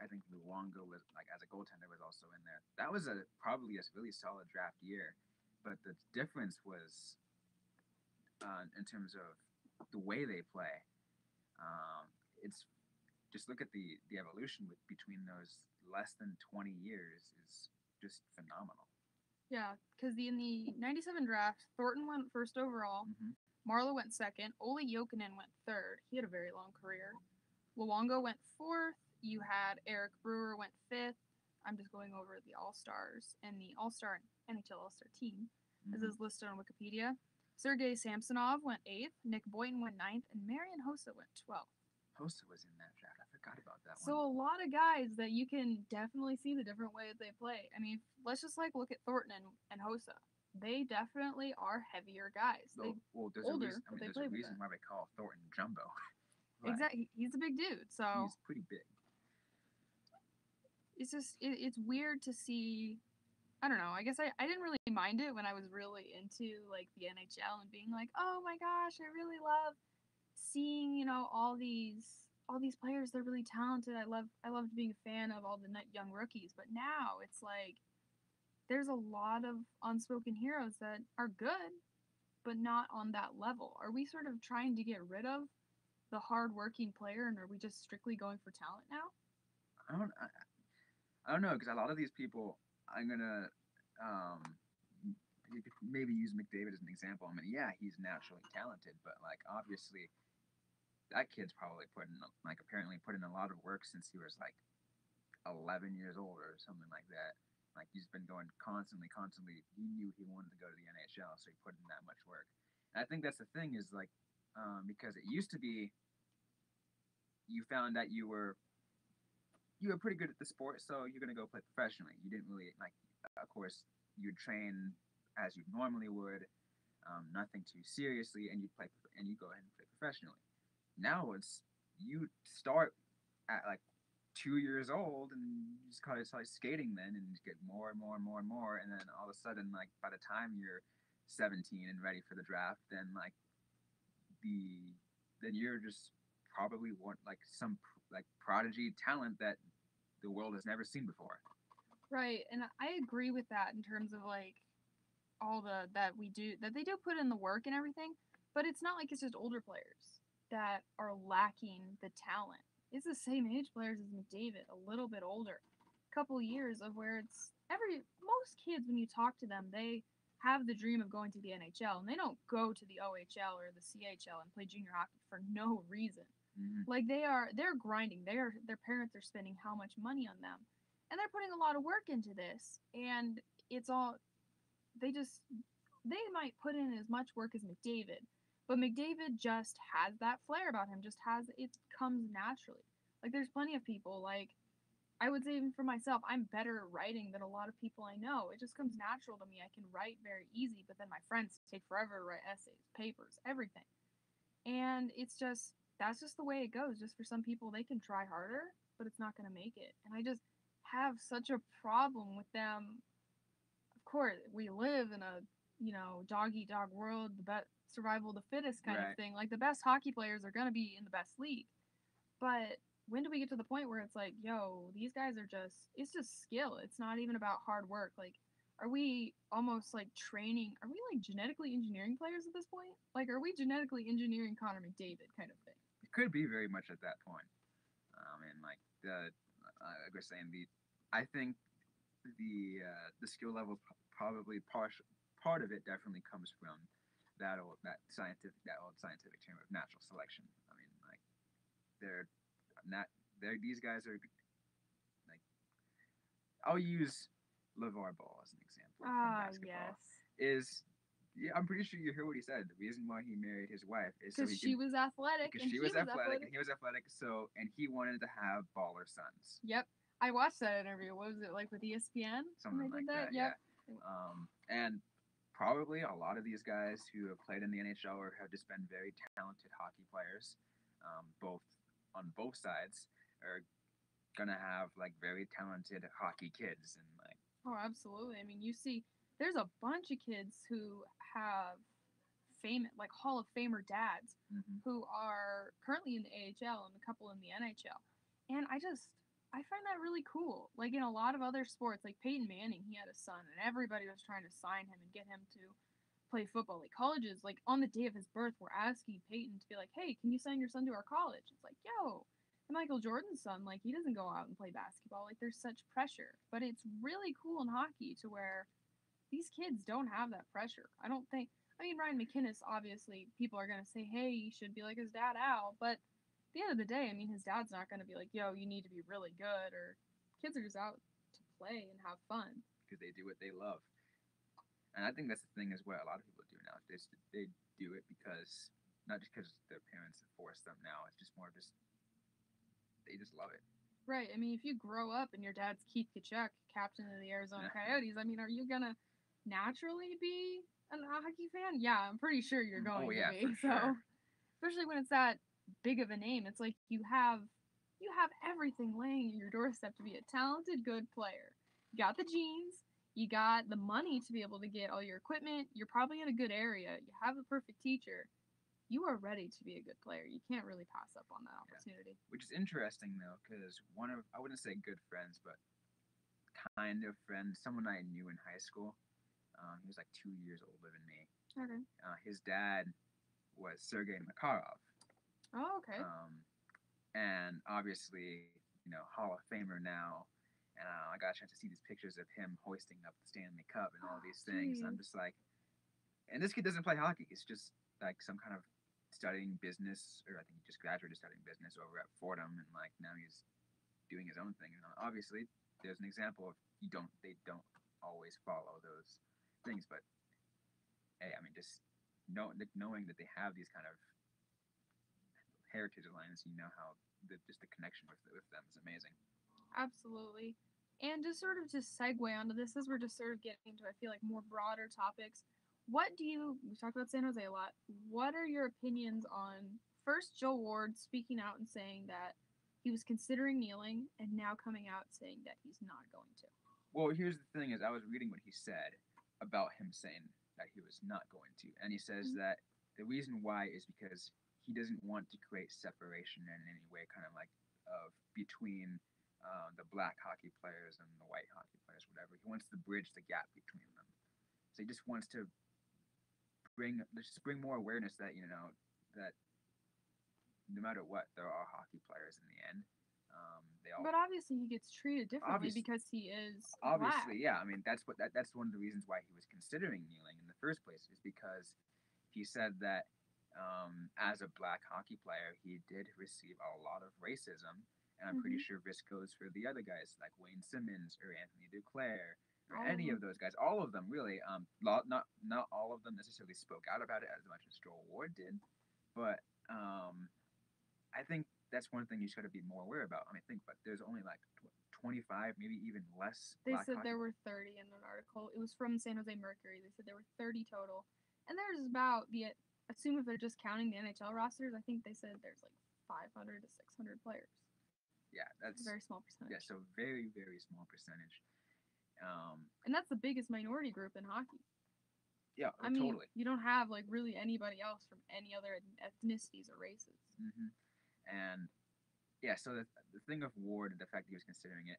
Speaker 1: I think Luongo was like as a goaltender was also in there. That was probably a really solid draft year, but the difference was in terms of the way they play. It's just look at the evolution between those less than 20 years is just phenomenal.
Speaker 2: Yeah, because in the '97 draft, Thornton went first overall,
Speaker 1: Mm-hmm.
Speaker 2: Marlowe went second, Ole Jokinen went third. He had a very long career. Luongo went fourth, You had Eric Brewer went fifth. I'm just going over the All Stars and the All Star NHL All Star team, as
Speaker 1: Mhm.
Speaker 2: is listed on Wikipedia. Sergei Samsonov went eighth. Nick Boynton went ninth, and Marian Hossa went 12th.
Speaker 1: Hossa was in that draft. I forgot about that
Speaker 2: So
Speaker 1: one.
Speaker 2: a lot of guys that you can definitely see the different way that they play. I mean, let's just like look at Thornton and Hossa. They definitely are heavier guys. They
Speaker 1: Well, there's a
Speaker 2: older,
Speaker 1: reason. I
Speaker 2: but
Speaker 1: mean,
Speaker 2: they
Speaker 1: there's a
Speaker 2: play with
Speaker 1: reason
Speaker 2: it.
Speaker 1: why they call Thornton Jumbo. Like
Speaker 2: Exactly, he's a big dude. So
Speaker 1: he's pretty big.
Speaker 2: it's just it's weird to see. I don't know. I guess I didn't really mind it when I was really into like the NHL and being like, oh my gosh, I really love seeing all these players. They're really talented. I loved being a fan of all the young rookies. But now it's like there's a lot of unspoken heroes that are good, but not on that level. Are we sort of trying to get rid of the hardworking player, and are we just strictly going for talent now?
Speaker 1: I don't. I don't know because a lot of these people, I'm gonna, you could maybe use McDavid as an example. I mean, yeah, he's naturally talented, but like obviously that kid's probably apparently put in a lot of work since he was like 11 years old or something like that. Like he's been going constantly. He knew he wanted to go to the NHL, so he put in that much work. And I think that's the thing is like, because it used to be you found that you were pretty good at the sport, so you're gonna go play professionally. You didn't really like, of course, you'd train as you normally would, nothing too seriously, and you go ahead and play professionally. Now it's you start at like 2 years old and you just kind of start skating then and get more and more and more and more, and then all of a sudden, like by the time you're 17 and ready for the draft, then the then you're just probably want like some like prodigy talent that the world has never seen before.
Speaker 2: Right, and I agree with that in terms of like all that they do put in the work and everything, but it's not like it's just older players that are lacking the talent. It's the same age players as McDavid, a little bit older. Couple years of where it's every most kids when you talk to them, they have the dream of going to the NHL and they don't go to the OHL or the CHL and play junior hockey for no reason.
Speaker 1: Mm-hmm.
Speaker 2: Like they're grinding. Their parents are spending how much money on them. And they're putting a lot of work into this. And it's all they just they might put in as much work as McDavid, but McDavid just has that flair about him. Just has it comes naturally. Like there's plenty of people like I would say even for myself, I'm better at writing than a lot of people I know. It just comes natural to me. I can write very easy, but then my friends take forever to write essays, papers, everything. And it's just that's just the way it goes. Just for some people they can try harder, but it's not going to make it. And I just have such a problem with them. Of course, we live in a dog eat dog world, the best survival of the fittest kind of
Speaker 1: Right.
Speaker 2: thing. Like the best hockey players are gonna be in the best league, but when do we get to the point where it's like, yo, these guys are it's just skill. It's not even about hard work. Like, are we almost like training? Are we like genetically engineering players at this point? Like, are we genetically engineering Connor McDavid kind of thing?
Speaker 1: It could be very much at that point. And like like we're saying, I think the skill level probably part of it definitely comes from that old scientific term of natural selection. I mean, like they're not these guys are like I'll use LeVar Ball as an example from
Speaker 2: Ah,
Speaker 1: basketball.
Speaker 2: yes.
Speaker 1: Is Yeah, I'm pretty sure you heard what he said. The reason why he married his wife is so
Speaker 2: Because
Speaker 1: he
Speaker 2: she
Speaker 1: can
Speaker 2: was athletic
Speaker 1: because
Speaker 2: and
Speaker 1: she
Speaker 2: he
Speaker 1: was
Speaker 2: was
Speaker 1: athletic and
Speaker 2: athletic.
Speaker 1: he was athletic. So and he wanted to have baller sons,
Speaker 2: Yep. I watched that interview. What was it like with ESPN when
Speaker 1: something
Speaker 2: they
Speaker 1: like
Speaker 2: did that?
Speaker 1: that.
Speaker 2: Yep.
Speaker 1: Yeah. And probably a lot of these guys who have played in the NHL or have just been very talented hockey players, both on both sides, are gonna have like very talented hockey kids and like
Speaker 2: Oh, absolutely. I mean, you see, there's a bunch of kids who have famous, like Hall of Famer dads,
Speaker 1: mm-hmm.
Speaker 2: who are currently in the AHL and a couple in the NHL, and I find that really cool. Like in a lot of other sports, like Peyton Manning, he had a son, and everybody was trying to sign him and get him to play football. Like colleges, like on the day of his birth, were asking Peyton to be like, "Hey, can you sign your son to our college?" It's like, yo, and Michael Jordan's son, like he doesn't go out and play basketball. Like there's such pressure, but it's really cool in hockey to where these kids don't have that pressure. I don't think. I mean, Ryan McInnes, obviously, people are gonna say, "Hey, you should be like his dad, Al," but at the the end of the day, I mean, his dad's not going to be like, yo, you need to be really good, or kids are just out to play and have fun.
Speaker 1: Because they do what they love. And I think that's the thing as well. A lot of people do now. They do it because not just because their parents force them now. It's just more just they just love it.
Speaker 2: Right. I mean, if you grow up and your dad's Keith Kachuk, captain of the Arizona Coyotes, I mean, are you going to naturally be a hockey fan? Yeah, I'm pretty sure you're going
Speaker 1: Oh yeah,
Speaker 2: to be.
Speaker 1: for sure.
Speaker 2: So, especially when it's that big of a name, it's like you have everything laying at your doorstep to be a talented, good player. You got the genes, you got the money to be able to get all your equipment, you're probably in a good area, you have the perfect teacher. You are ready to be a good player. You can't really pass up on that opportunity.
Speaker 1: Yeah. Which is interesting though, because one of I wouldn't say good friends, but kind of friend, someone I knew in high school. He was like 2 years older than me.
Speaker 2: Okay.
Speaker 1: His dad was Sergei Makarov.
Speaker 2: Oh, okay.
Speaker 1: And obviously, Hall of Famer now. And I got a chance to see these pictures of him hoisting up the Stanley Cup and all these things. And I'm just like, and this kid doesn't play hockey. He's just like some kind of studying business, or I think he just graduated studying business over at Fordham, and like now he's doing his own thing. And obviously, there's an example of they don't always follow those things, but hey, I mean, just knowing that they have these kind of heritage lines, how just the connection with them is amazing.
Speaker 2: Absolutely. And just sort of just segue onto this as we're just sort of getting into, I feel like, more broader topics. We talked about San Jose a lot. What are your opinions on first Joe Ward speaking out and saying that he was considering kneeling and now coming out saying that he's not going to?
Speaker 1: Well, here's the thing: is I was reading what he said about him saying that he was not going to, and he says that the reason why is because he doesn't want to create separation in any way, kind of like of between the black hockey players and the white hockey players, whatever. He wants to bridge the gap between them. So he just wants to bring more awareness that that no matter what, there are hockey players in the end.
Speaker 2: But obviously, he gets treated differently because he is
Speaker 1: obviously,
Speaker 2: black.
Speaker 1: yeah. I mean, that's one of the reasons why he was considering kneeling in the first place, is because he said that as a black hockey player, he did receive a lot of racism, and I'm pretty sure this goes for the other guys like Wayne Simmons or Anthony Duclair or any of those guys. All of them, really. Not all of them necessarily spoke out about it as much as Joel Ward did, but I think that's one thing you should be more aware about. I mean, think, but there's only like 25, maybe even less.
Speaker 2: They said there were 30 in an article. It was from San Jose Mercury. They said there were 30 total, and there's about assume if they're just counting the NHL rosters, I think they said there's like 500 to 600 players.
Speaker 1: Yeah, that's
Speaker 2: a very small percentage.
Speaker 1: Yeah, so very very small percentage.
Speaker 2: And that's the biggest minority group in hockey.
Speaker 1: Yeah,
Speaker 2: I mean,
Speaker 1: totally.
Speaker 2: You don't have like really anybody else from any other ethnicities or races.
Speaker 1: Mm-hmm. And yeah, so the thing of Ward, the fact that he was considering it,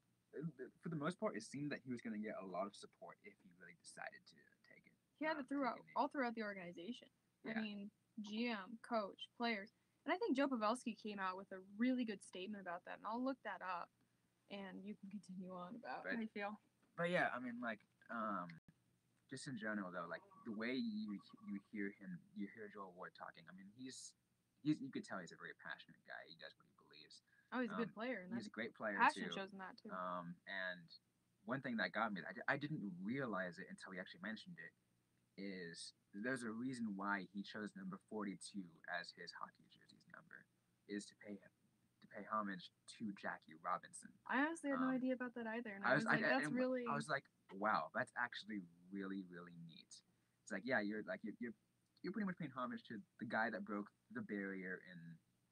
Speaker 1: for the most part, it seemed that he was going to get a lot of support if he really decided to take it.
Speaker 2: He had it all throughout the organization. Yeah. I mean, GM, coach, players. And I think Joe Pavelski came out with a really good statement about that, and I'll look that up, and you can continue on about how you feel.
Speaker 1: But yeah, I mean, like, just in general though, like the way you hear Joel Ward talking, I mean, he's you could tell he's a very passionate guy. He does what he believes.
Speaker 2: Oh, he's a good player.
Speaker 1: He's a great player
Speaker 2: passion
Speaker 1: too.
Speaker 2: Shows in that too.
Speaker 1: And one thing that got me, I didn't realize it until he actually mentioned it, is there's a reason why he chose number 42 as his hockey jersey's number, is to pay homage to Jackie Robinson.
Speaker 2: I honestly had no idea about that either, and I was like, that's really.
Speaker 1: I was like, wow, that's actually really really neat. It's like, yeah, you're pretty much paying homage to the guy that broke the barrier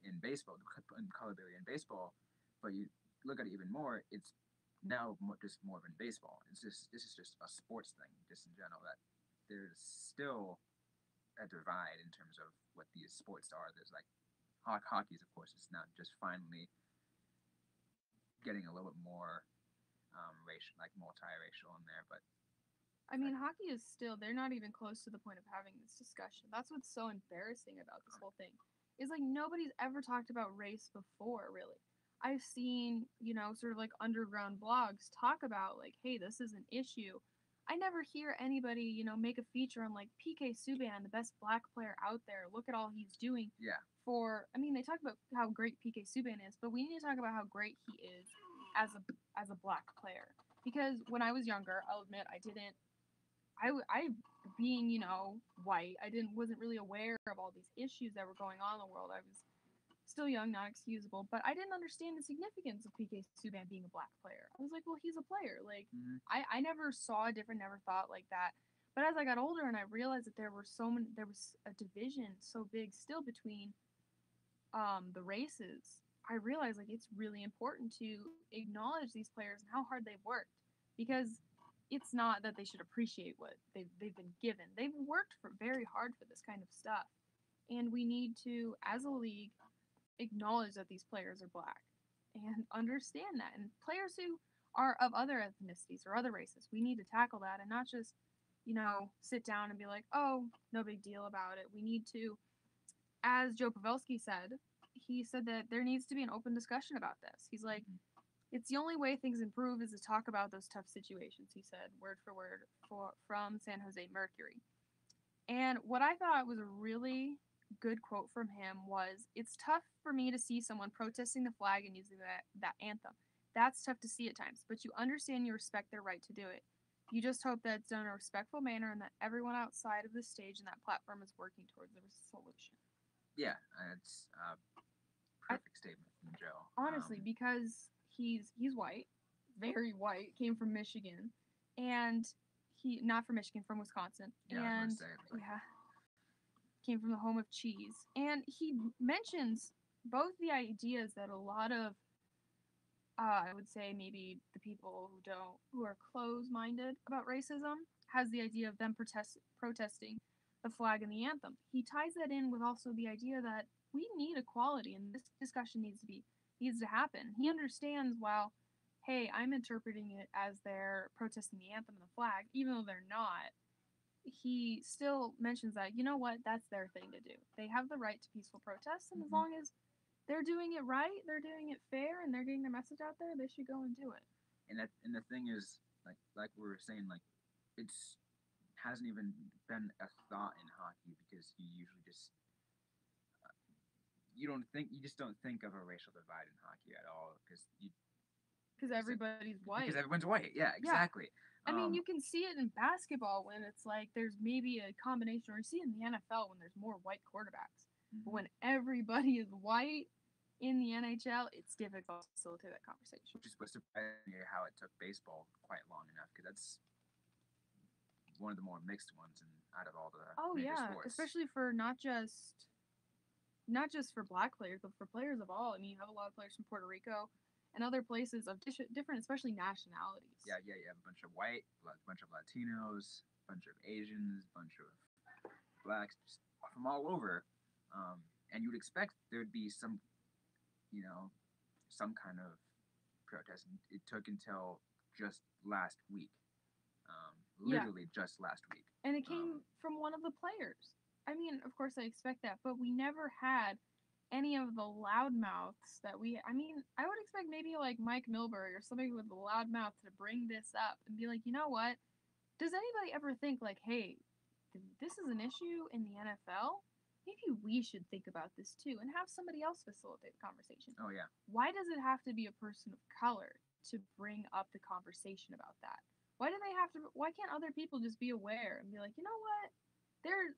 Speaker 1: in baseball, the color barrier in baseball. But you look at it even more, it's now just more in baseball. This is just a sports thing, just in general, that there's still a divide in terms of what these sports are. There's like hockey's, of course, it's not just finally getting a little bit more racial, like multiracial in there, but
Speaker 2: I mean, hockey is still, they're not even close to the point of having this discussion. That's what's so embarrassing about this whole thing. Is like nobody's ever talked about race before, really. I've seen, sort of like underground blogs talk about like, hey, this is an issue. I never hear anybody, make a feature on like PK Subban, the best black player out there. Look at all he's doing they talk about how great PK Subban is, but we need to talk about how great he is as a black player. Because when I was younger, I'll admit I being white, I didn't wasn't really aware of all these issues that were going on in the world. I was still young, not excusable, but I didn't understand the significance of PK Subban being a black player. I was like, well, he's a player. Like, I never saw a different, never thought like that. But as I got older and I realized that there was a division so big still between the races, I realized like it's really important to acknowledge these players and how hard they've worked, because it's not that they should appreciate what they've been given. They've worked for very hard for this kind of stuff, and we need to, as a league, acknowledge that these players are black and understand that. And players who are of other ethnicities or other races, we need to tackle that and not just, sit down and be like, oh, no big deal about it. We need to, as Joe Pavelski said, he said that there needs to be an open discussion about this. He's like, it's the only way things improve is to talk about those tough situations, he said, word for word, from San Jose Mercury. And what I thought was a really good quote from him was, it's tough for me to see someone protesting the flag and using that anthem. That's tough to see at times, but you understand, you respect their right to do it. You just hope that it's done in a respectful manner and that everyone outside of the stage and that platform is working towards a solution.
Speaker 1: Yeah, it's a perfect statement from Joe.
Speaker 2: Honestly, because he's white, very white, came from Michigan, and he not from Michigan, from Wisconsin,
Speaker 1: Yeah,
Speaker 2: and came from the home of cheese. And he mentions both the ideas that a lot of I would say maybe the people who are closed-minded about racism has the idea of them protesting the flag and the anthem. He ties that in with also the idea that we need equality and this discussion needs to happen. He understands, while, hey, I'm interpreting it as they're protesting the anthem and the flag, even though they're not. He still mentions that, you know what, that's their thing to do. They have the right to peaceful protest, and as long as they're doing it right, they're doing it fair, and they're getting their message out there, they should go and do it.
Speaker 1: And the thing is, like we were saying, like, it's hasn't even been a thought in hockey, because you usually just you just don't think of a racial divide in hockey at all,
Speaker 2: because everybody's white.
Speaker 1: Because everyone's white. Yeah, exactly.
Speaker 2: I mean, you can see it in basketball when it's like there's maybe a combination, or you see it in the NFL when there's more white quarterbacks. But when everybody is white in the NHL, it's difficult to facilitate that conversation.
Speaker 1: Which is what's surprising me, how it took baseball quite long enough, because that's one of the more mixed ones out of all the major sports.
Speaker 2: Especially for not just for black players, but for players of all. I mean, you have a lot of players from Puerto Rico and other places of different, especially nationalities.
Speaker 1: Yeah, you have a bunch of white, a bunch of Latinos, a bunch of Asians, a bunch of blacks, just from all over. And you would expect there'd be some kind of protest. It took until just last week, literally just last week.
Speaker 2: And it came from one of the players. I mean, of course I expect that, but we never had any of the loudmouths that I would expect maybe like Mike Milbury or somebody with a loudmouth to bring this up and be like, you know what? Does anybody ever think like, hey, this is an issue in the NFL? Maybe we should think about this too and have somebody else facilitate the conversation.
Speaker 1: Oh, yeah.
Speaker 2: Why does it have to be a person of color to bring up the conversation about that? Why can't other people just be aware and be like, you know what?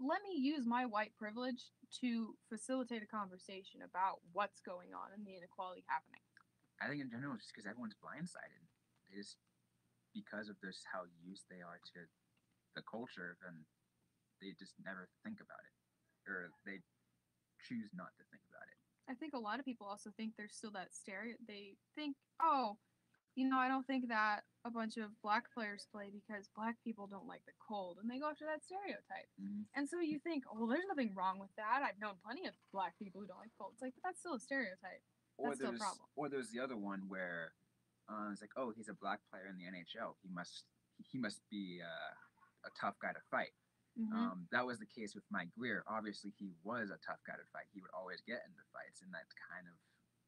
Speaker 2: Let me use my white privilege to facilitate a conversation about what's going on and the inequality happening.
Speaker 1: I think in general, it's just because everyone's blindsided. Because of this, how used they are to the culture, and they just never think about it. Or they choose not to think about it.
Speaker 2: I think a lot of people also think there's still that they think, oh, I don't think that a bunch of black players play because black people don't like the cold, and they go after that stereotype. And so you think, oh, well, there's nothing wrong with that. I've known plenty of black people who don't like cold. It's like, but that's still a stereotype. That's still a problem.
Speaker 1: Or there's the other one where it's like, oh, he's a black player in the NHL. He must be a tough guy to fight. That was the case with Mike Greer. Obviously, he was a tough guy to fight. He would always get into fights, and that kind of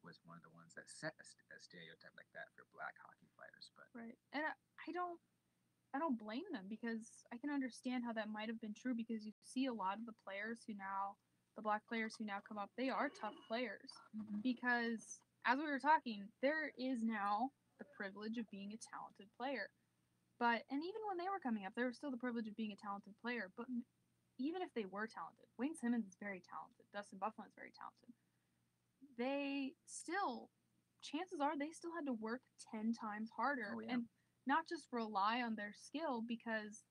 Speaker 1: was one of the ones that set a stereotype like that for black hockey players. But
Speaker 2: right, and I don't blame them, because I can understand how that might have been true, because you see a lot of the players who now the black players who now come up, they are tough players
Speaker 1: Mm-hmm.
Speaker 2: because, as we were talking, there is now the privilege of being a talented player. But, and even when they were coming up, there was still the privilege of being a talented player. But even if they were talented, Wayne Simmons is very talented. Dustin Bufflin is very talented. They still, chances are, they still had to work 10 times harder
Speaker 1: Oh, yeah.
Speaker 2: and not just rely on their skill because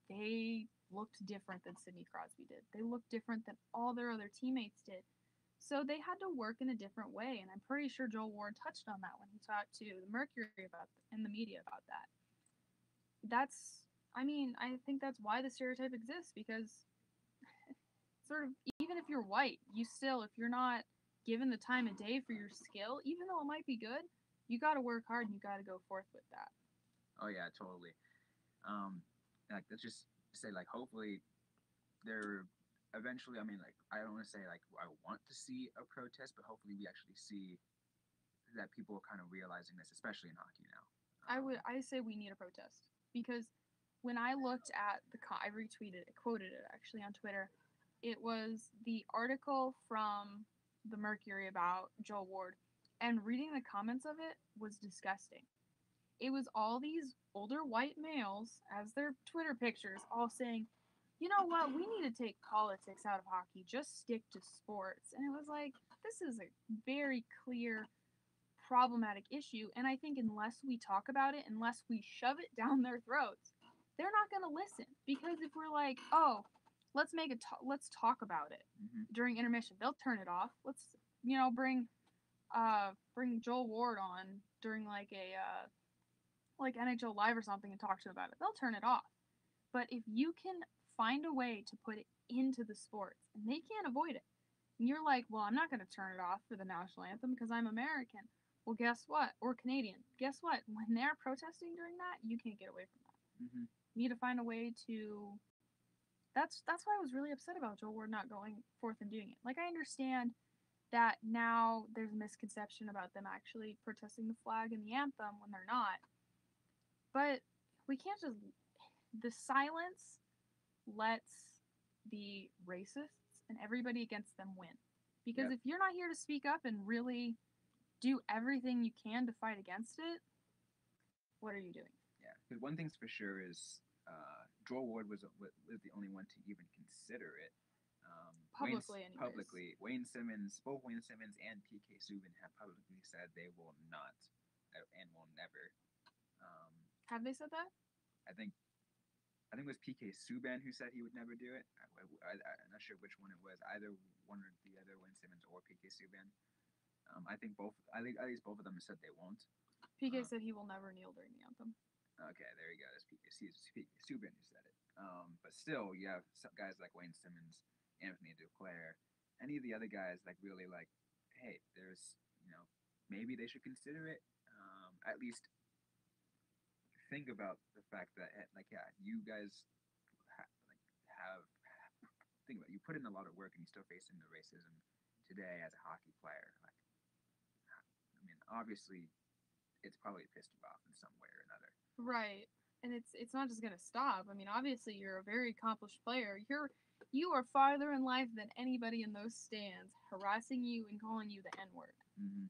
Speaker 2: they looked different than Sidney Crosby did. They looked different than all their other teammates did. So they had to work in a different way, and I'm pretty sure Joel Ward touched on that when he talked to the Mercury about in the media about that. That's, I mean, I think that's why the stereotype exists because sort of even if you're white, you still, if you're not given the time of day for your skill, even though it might be good, you got to work hard and you got to go forth with that.
Speaker 1: Oh yeah, totally. Um, like let's just say like hopefully there eventually. I mean, like I don't want to say like I want to see a protest, but hopefully we actually see that people are kind of realizing this, especially in hockey now.
Speaker 2: I say we need a protest because when I looked at I retweeted it, quoted it actually on Twitter. It was the article from the Mercury about Joel Ward, and reading the comments of it was disgusting. It was all these older white males as their Twitter pictures, all saying, "You know what? We need to take politics out of hockey. Just stick to sports." And it was like, this is a very clear problematic issue. And I think unless we talk about it, unless we shove it down their throats, they're not going to listen. Because if we're like, oh, let's talk about it
Speaker 1: Mm-hmm.
Speaker 2: during intermission, they'll turn it off. Let's bring Joel Ward on during like NHL Live or something and talk to him about it. They'll turn it off. But if you can find a way to put it into the sports, and they can't avoid it, and you're like, well, I'm not going to turn it off for the national anthem because I'm American. Well, guess what? Or Canadian. Guess what? When they're protesting during that, you can't get away from that.
Speaker 1: Mm-hmm.
Speaker 2: You need to find a way to. That's why I was really upset about Joel Ward not going forth and doing it. Like I understand that now there's a misconception about them actually protesting the flag and the anthem when they're not. But we can't just the silence lets the racists and everybody against them win. Because
Speaker 1: Yep.
Speaker 2: if you're not here to speak up and really do everything you can to fight against it, what are you doing?
Speaker 1: Yeah, because one thing's for sure is Joel Ward was the only one to even consider it.
Speaker 2: Publicly, anyways.
Speaker 1: Publicly, Wayne Simmons, both Wayne Simmons and PK Subban have publicly said they will not and will never. Um,
Speaker 2: Have they said that?
Speaker 1: I think it was PK Subban who said he would never do it. I'm not sure which one it was, either one or the other, Wayne Simmons or PK Subban. I think both, at least both of them said they won't.
Speaker 2: PK said he will never kneel during the anthem.
Speaker 1: Okay, there you go. That's PK Subban who said it. But still, you have some guys like Wayne Simmons, Anthony Duclair, any of the other guys like really like, hey, there's maybe they should consider it. At least think about the fact that like yeah, you guys have think about it, you put in a lot of work and you're still facing the racism today as a hockey player. Like, I mean, obviously, it's probably pissed you off in some way or another.
Speaker 2: Right. And it's not just gonna stop. I mean, obviously you're a very accomplished player. You are farther in life than anybody in those stands, harassing you and calling you the N word.
Speaker 1: Mm-hmm.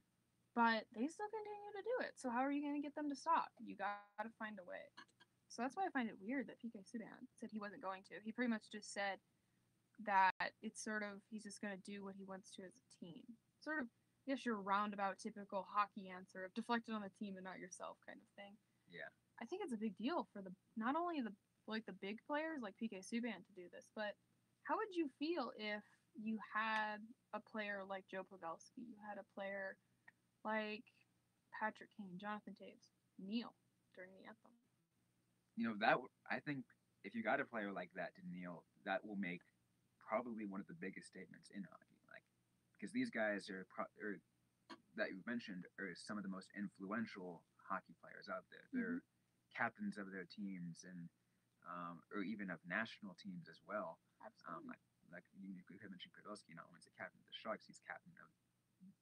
Speaker 2: But they still continue to do it. So how are you gonna get them to stop? You gotta find a way. So that's why I find it weird that PK Subban said he wasn't going to. He pretty much just said that it's sort of he's just gonna do what he wants to as a team. Sort of, I guess your roundabout typical hockey answer of deflected on the team and not yourself kind of thing.
Speaker 1: Yeah.
Speaker 2: I think it's a big deal for the not only the big players like PK Subban to do this, but how would you feel if you had a player like Joe Pavelski, you had a player like Patrick Kane, Jonathan Toews, kneel during the anthem?
Speaker 1: I think if you got a player like that to kneel, that will make probably one of the biggest statements in hockey. Like, because these guys that you mentioned are some of the most influential hockey players out there. They're captains of their teams and or even of national teams as well.
Speaker 2: Absolutely.
Speaker 1: Like you mentioned Pavelski, not only is the captain of the Sharks, he's captain of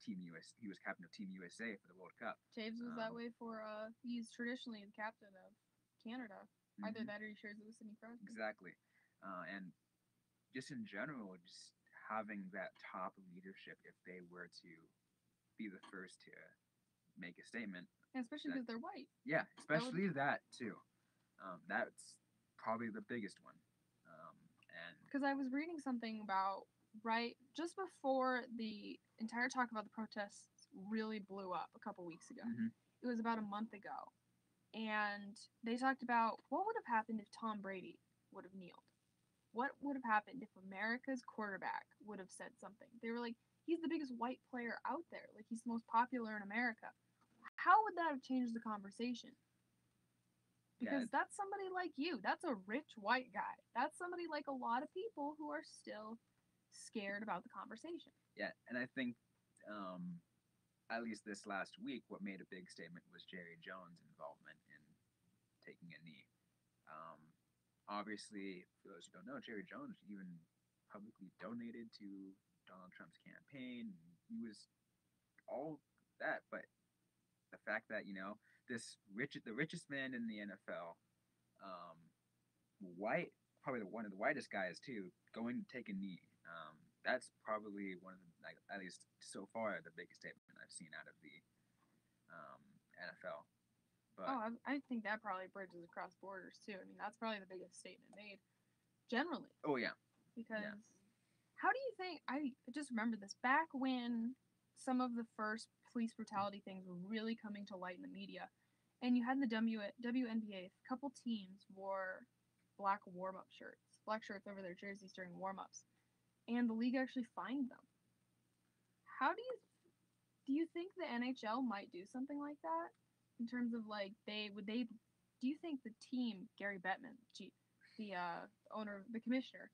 Speaker 1: Team US. He was captain of Team USA for the World Cup.
Speaker 2: Toews was that way for he's traditionally the captain of Canada. Either
Speaker 1: Mhm.
Speaker 2: that or he shares it with Sidney Crosby.
Speaker 1: Exactly, and just in general, just having that top leadership if they were to be the first to make a statement.
Speaker 2: And especially
Speaker 1: That,
Speaker 2: because they're white.
Speaker 1: yeah,
Speaker 2: That would,
Speaker 1: especially that too. That's probably the biggest one. And
Speaker 2: because I was reading something about right just before the entire talk about the protests really blew up a couple weeks ago.
Speaker 1: mhm,
Speaker 2: It was about a month ago, and they talked about what would have happened if Tom Brady would have kneeled. What would have happened if America's quarterback would have said something? They were like, he's the biggest white player out there. Like, he's the most popular in America. How would that have changed the conversation?
Speaker 1: yeah,
Speaker 2: Because that's somebody like you. That's a rich white guy. That's somebody like a lot of people who are still scared about the conversation.
Speaker 1: yeah, and I think at least this last week, what made a big statement was Jerry Jones' involvement in taking a knee. Um, Obviously, for those who don't know, Jerry Jones even publicly donated to Donald Trump's campaign. He was all that, but the fact that the richest man in the NFL, um, white, probably one of the whitest guys too, going to take a knee. That's probably one of the, like, at least so far, the biggest statement I've seen out of the NFL.
Speaker 2: Oh,
Speaker 1: But
Speaker 2: I think that probably bridges across borders too. I mean, that's probably the biggest statement made generally.
Speaker 1: oh yeah,
Speaker 2: Because
Speaker 1: yeah,
Speaker 2: how do you think? I just remember this back when some of the first police brutality things were really coming to light in the media, and you had the WNBA. A couple teams wore black warm up shirts, black shirts over their jerseys during warm ups, and the league actually fined them. How do you think the NHL might do something like that in terms of like they do you think the team Gary Bettman, the owner, the commissioner,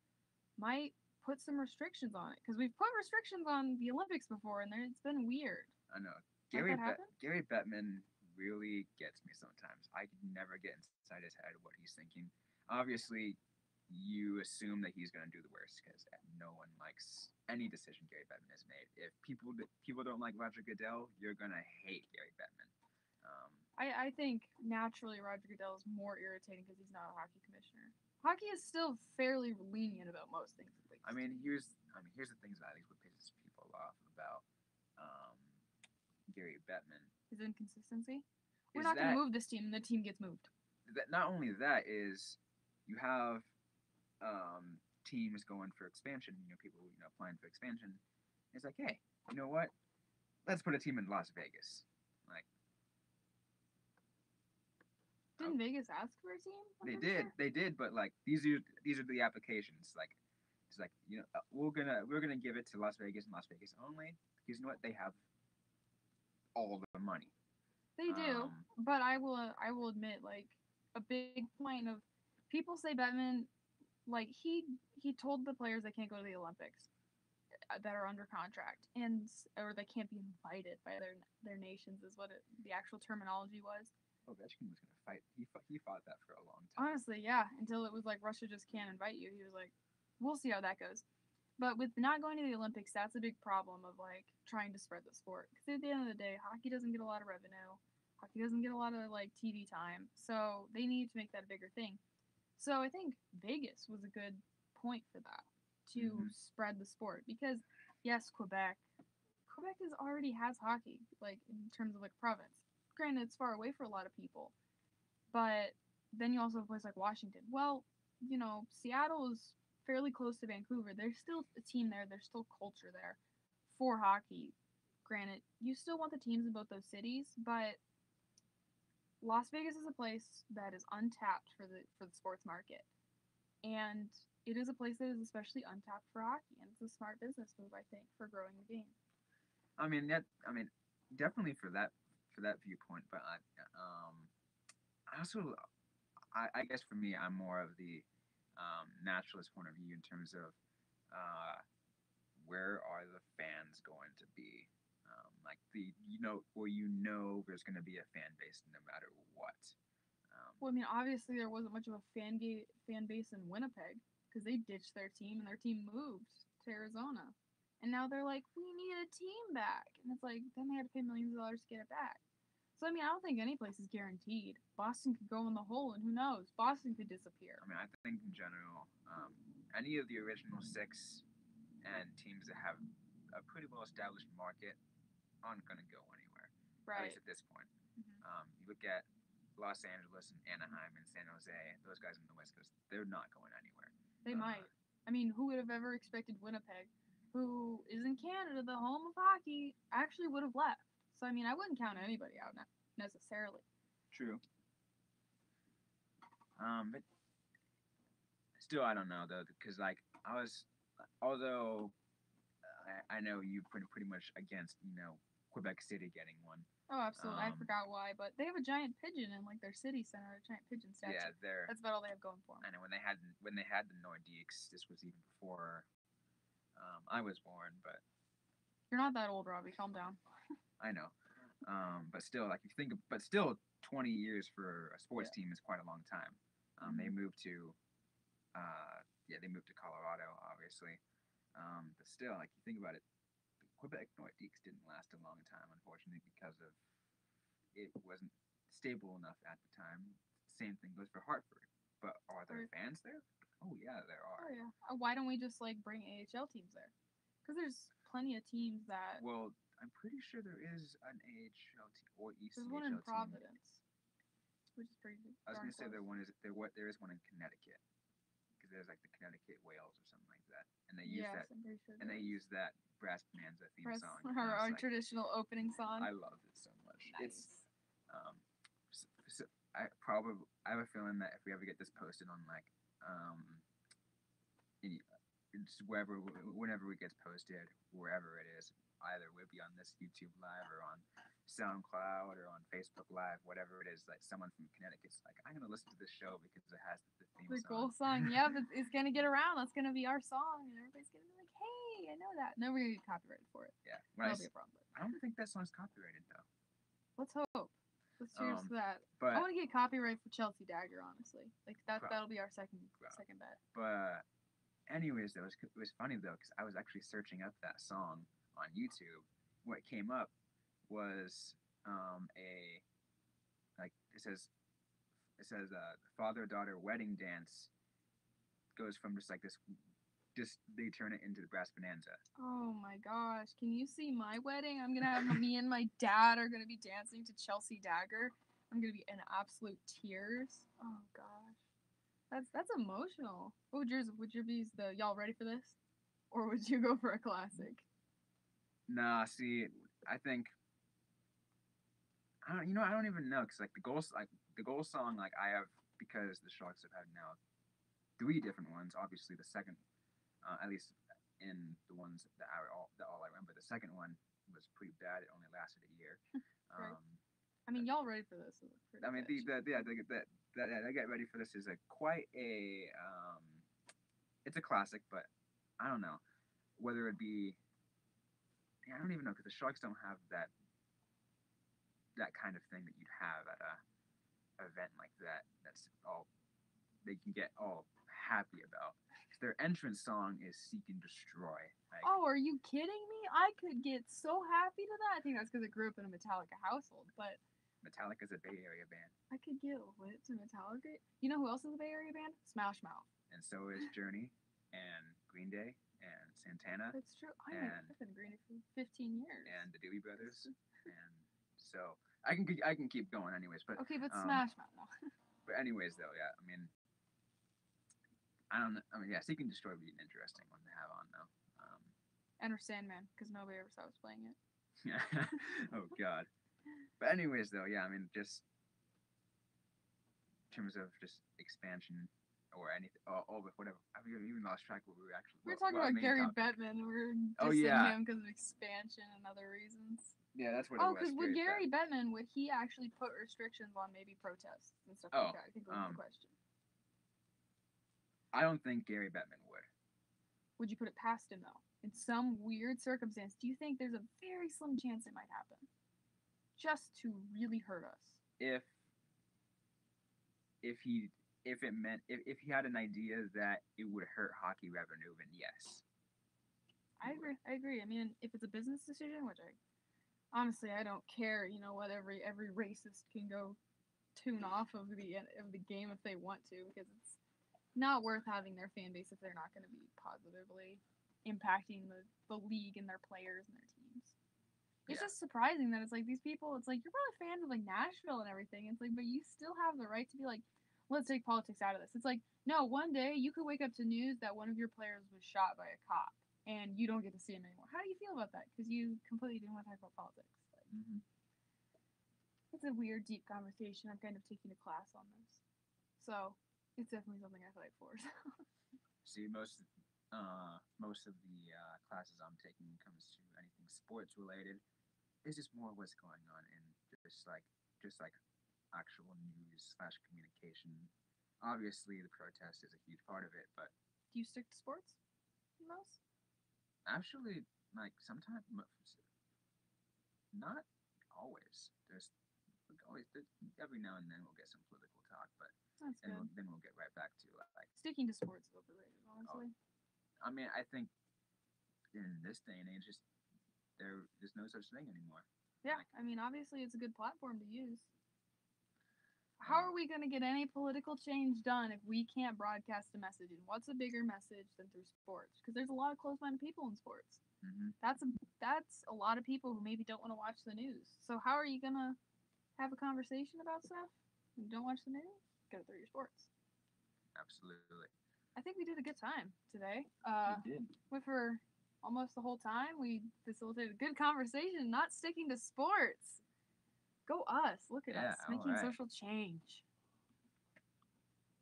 Speaker 2: might put some restrictions on it because we've put restrictions on the Olympics before and it's been weird.
Speaker 1: I know.
Speaker 2: Might that happen?
Speaker 1: Gary Bettman really gets me sometimes. I can never get inside his head what he's thinking. Obviously, you assume that he's going to do the worst because no one likes any decision Gary Bettman has made. If people don't like Roger Goodell, you're going to hate Gary Bettman. Um,
Speaker 2: I think naturally Roger Goodell is more irritating because he's not a hockey commissioner. Hockey is still fairly lenient about most things, at least.
Speaker 1: here's the things that I think what pisses people off about um, Gary Bettman
Speaker 2: His inconsistency. We're
Speaker 1: is
Speaker 2: not going to
Speaker 1: that
Speaker 2: move this team, and the team gets moved.
Speaker 1: not only that is you have teams going for expansion. People applying for expansion. It's like, hey, you know what? Let's put a team in Las Vegas. Like,
Speaker 2: Didn't Vegas ask for a team?
Speaker 1: they did, but like these are the applications. Like, it's like we're gonna give it to Las Vegas and Las Vegas only because you know what? They have all the money.
Speaker 2: They do, but I will admit like a big point of people say Bettman like he told the players they can't go to the Olympics that are under contract and or they can't be invited by their nations is what the actual terminology was.
Speaker 1: Ovechkin was gonna fight. He fought that for a long time.
Speaker 2: Honestly, yeah, until it was like Russia just can't invite you. He was like, we'll see how that goes. But with not going to the Olympics, that's a big problem of like trying to spread the sport. Because at the end of the day, hockey doesn't get a lot of revenue. Hockey doesn't get a lot of like TV time. So they need to make that a bigger thing. So I think Vegas was a good point for that to spread the sport because yes, Quebec already has hockey like in terms of like province. Granted, it's far away for a lot of people, but then you also have a place like Washington. Well, Seattle is fairly close to Vancouver. There's still a team there. There's still culture there for hockey. Granted, you still want the teams in both those cities, but Las Vegas is a place that is untapped for the sports market, and it is a place that is especially untapped for hockey, and it's a smart business move, I think, for growing the game.
Speaker 1: Definitely for that viewpoint, but I also I guess for me I'm more of the naturalist point of view in terms of uh, where are the fans going to be? Like where there's going to be a fan base no matter what.
Speaker 2: Well, I mean, obviously there wasn't much of a fan base in Winnipeg because they ditched their team and their team moved to Arizona, and now they're like, we need a team back, and it's like then they had to pay millions of dollars to get it back. So I mean, I don't think any place is guaranteed. Boston could go in the hole, and who knows? Boston could disappear.
Speaker 1: I think in general, any of the original six and teams that have a pretty well established market aren't going to go anywhere. At
Speaker 2: Right.
Speaker 1: least at this point.
Speaker 2: Mhm.
Speaker 1: You look at Los Angeles and Anaheim and San Jose. Those guys on the West Coast, they're not going anywhere.
Speaker 2: They might. I mean, who would have ever expected Winnipeg, who is in Canada, the home of hockey, actually would have left? So I mean, I wouldn't count anybody out necessarily.
Speaker 1: True. But still, I don't know though, because like although I know you pretty much against Quebec City getting one.
Speaker 2: Oh, absolutely. I
Speaker 1: Um,
Speaker 2: forgot why, but they have a giant pigeon in like their city center, a giant pigeon statue.
Speaker 1: Yeah, they're.
Speaker 2: That's about all they have going for them.
Speaker 1: I know when they had the Nordiques, this was even before I was born, but
Speaker 2: You're not that old, Robbie. Calm down.
Speaker 1: I know. But still, like if you think, but still, 20 years for a sports team is quite a long time. They moved to, they moved to Colorado, obviously. But still, like you think about it, the Quebec Nordiques didn't last a long time, unfortunately, because of it wasn't stable enough at the time. Same thing goes for Hartford. But are there fans there? Oh yeah, there are.
Speaker 2: Oh yeah. Why don't we just like bring AHL teams there? Because there's plenty of teams that.
Speaker 1: Well, I'm pretty sure there is an AHL team or ECHL
Speaker 2: There's one in
Speaker 1: team.
Speaker 2: Providence, which is pretty.
Speaker 1: I was gonna say
Speaker 2: close.
Speaker 1: there is one in Connecticut because there's like the Connecticut Whales or something like that, and they use that
Speaker 2: I'm pretty sure
Speaker 1: and they use that Brass Bonanza theme song.
Speaker 2: Our
Speaker 1: Like,
Speaker 2: traditional opening song.
Speaker 1: I love it so much.
Speaker 2: Nice.
Speaker 1: It's I have a feeling that if we ever get this posted on like it's whenever it gets posted, wherever it is, either we'll be on this YouTube live or on SoundCloud or on Facebook Live, whatever it is. Like someone from Connecticut's like, I'm gonna listen to this show because it has the theme
Speaker 2: The
Speaker 1: song.
Speaker 2: goal song, yeah, it's gonna get around. That's gonna be our song, and everybody's gonna be like, "Hey, I know that." And then we're gonna get copyrighted for it.
Speaker 1: Yeah,
Speaker 2: that'll be a problem.
Speaker 1: I don't think that song's copyrighted though.
Speaker 2: Let's hope. Let's cheers to that.
Speaker 1: But
Speaker 2: I want to get copyright for Chelsea Dagger, honestly. Like that'll be our second bet.
Speaker 1: But anyways, though, it was funny though because I was actually searching up that song on YouTube. What came up was a like it says father-daughter wedding dance goes from just like this. Just they turn it into the Brass Bonanza.
Speaker 2: Oh my gosh! Can you see my wedding? I'm gonna have me and my dad are gonna be dancing to Chelsea Dagger. I'm gonna be in absolute tears. Oh gosh, that's emotional. What would yours? Would your be the y'all ready for this, or would you go for a classic?
Speaker 1: Nah, see, I think I don't even know because like the goal song like I have because the Sharks have had now 3 different ones. Obviously, the second. At least in the ones that all I remember. The second one was pretty bad. It only lasted a year.
Speaker 2: Right. I mean, y'all ready for this?
Speaker 1: I mean, the Get Ready for This is quite a it's a classic, but I don't know whether it be. I don't even know because the Sharks don't have that kind of thing that you'd have at a event like that. That's all they can get all happy about. Their entrance song is "Seek and Destroy." Like,
Speaker 2: oh, are you kidding me? I could get so happy to that. I think that's because I grew up in a Metallica household. But
Speaker 1: Metallica's a Bay Area band.
Speaker 2: I could get lit to Metallica. You know who else is a Bay Area band? Smash Mouth.
Speaker 1: And so is Journey, and Green Day, and Santana.
Speaker 2: That's true. I've been Green Day for 15 years.
Speaker 1: And the Doobie Brothers. And so I can keep going anyways. But
Speaker 2: okay, but Smash Mouth. No.
Speaker 1: But anyways, though, yeah, I mean, yeah, Seek and Destroy would be an interesting one to have on, though.
Speaker 2: Enter Sandman, because nobody ever saw us playing it.
Speaker 1: Yeah. Oh, God. But anyways, though, yeah, I mean, just in terms of just expansion or anything, whatever. I've even lost track of what we were actually.
Speaker 2: We were talking about Gary Bettman. We were dissing him because of expansion and other reasons.
Speaker 1: Yeah, that's what it was.
Speaker 2: Oh, because with Gary Bettman, would he actually put restrictions on maybe protests and stuff like that? I think that was the question.
Speaker 1: I don't think Gary Bettman would.
Speaker 2: Would you put it past him, though? In some weird circumstance, do you think there's a very slim chance it might happen? Just to really hurt us. If
Speaker 1: he had an idea that it would hurt hockey revenue, then yes.
Speaker 2: I agree. I mean, if it's a business decision, which honestly I don't care, you know what, every racist can go tune off of the game if they want to, because it's not worth having their fan base if they're not going to be positively impacting the league and their players and their teams. It's
Speaker 1: Yeah.
Speaker 2: just surprising that it's like these people, it's like you're probably fans of like Nashville and everything. It's like, but you still have the right to be like, let's take politics out of this. It's like, no, one day you could wake up to news that one of your players was shot by a cop and you don't get to see him anymore. How do you feel about that? Because you completely didn't want to talk about politics. Like, it's a weird, deep conversation. I'm kind of taking a class on this. So it's definitely something I fight for.
Speaker 1: See, most of the classes I'm taking when it comes to anything sports related is just more what's going on in just like actual news slash communication. Obviously, the protest is a huge part of it, but
Speaker 2: Do you stick to sports in those?
Speaker 1: actually, like sometimes, not always. There's like, always every now and then we'll get some political talk, but
Speaker 2: That's
Speaker 1: and
Speaker 2: good.
Speaker 1: then we'll get right back to like.
Speaker 2: Sticking to sports is overrated, honestly.
Speaker 1: I mean, I think in this day and age, just there's no such thing anymore.
Speaker 2: Yeah,
Speaker 1: Like,
Speaker 2: I mean, obviously it's a good platform to use. How are we going to get any political change done if we can't broadcast a message? And what's a bigger message than through sports? Because there's a lot of close-minded people in sports. That's a lot of people who maybe don't want to watch the news. So how are you going to have a conversation about stuff when you don't watch the news? Go through your sports.
Speaker 1: Absolutely.
Speaker 2: I think we did a good time today.
Speaker 1: We did.
Speaker 2: Went for almost the whole time. We facilitated a good conversation, not sticking to sports. Go us. Look at us making
Speaker 1: right.
Speaker 2: social change.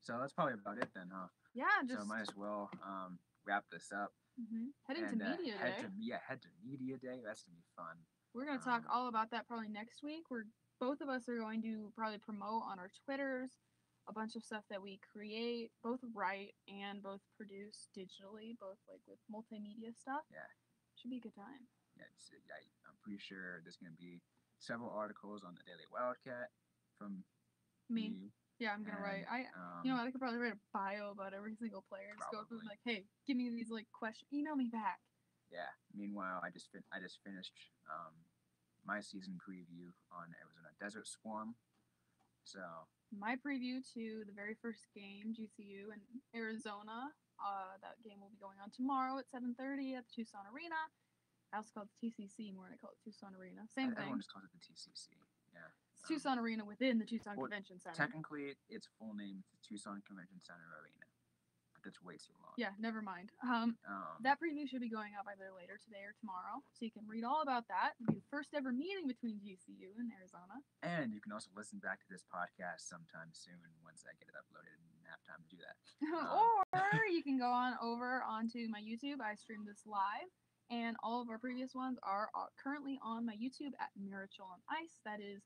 Speaker 1: So that's probably about it then, huh?
Speaker 2: Yeah, just
Speaker 1: So might as well wrap this up.
Speaker 2: Heading to media day.
Speaker 1: Head to media day. That's gonna be fun.
Speaker 2: We're gonna talk all about that probably next week. Both of us are going to probably promote on our Twitters a bunch of stuff that we create, both write and both produce digitally, both like with multimedia stuff.
Speaker 1: Yeah.
Speaker 2: Should be a good time.
Speaker 1: Yeah, I'm pretty sure there's gonna be several articles on the Daily Wildcat from
Speaker 2: me.
Speaker 1: You.
Speaker 2: Yeah, I'm gonna write. You know, I could probably write a bio about every single player. Just go through like, hey, give me these like questions. Email me back.
Speaker 1: Yeah. Meanwhile, I just finished my season preview on Arizona Desert Swarm. So
Speaker 2: my preview to the very first game, GCU in Arizona. That game will be going on tomorrow at 7:30 at the Tucson Arena. I also call it the TCC more than I call it Tucson Arena. Same thing.
Speaker 1: Everyone just calls it the TCC. Yeah.
Speaker 2: It's Tucson Arena within the Tucson Convention Center.
Speaker 1: Technically, its full name is the Tucson Convention Center Arena. But that's way too long.
Speaker 2: Yeah, never mind. That preview should be going up either later today or tomorrow, so you can read all about that. It'll be the first ever meeting between GCU and Arizona.
Speaker 1: And you can also listen back to this podcast sometime soon once I get it uploaded and have time to do that.
Speaker 2: Or you can go on over onto my YouTube. I stream this live. And all of our previous ones are currently on my YouTube at Miracle on Ice. That is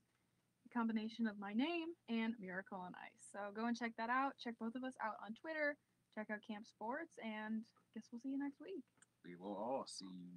Speaker 2: a combination of my name and Miracle on Ice. So go and check that out. Check both of us out on Twitter. Check out Camp Sports. And I guess we'll see you next week.
Speaker 1: We will all see you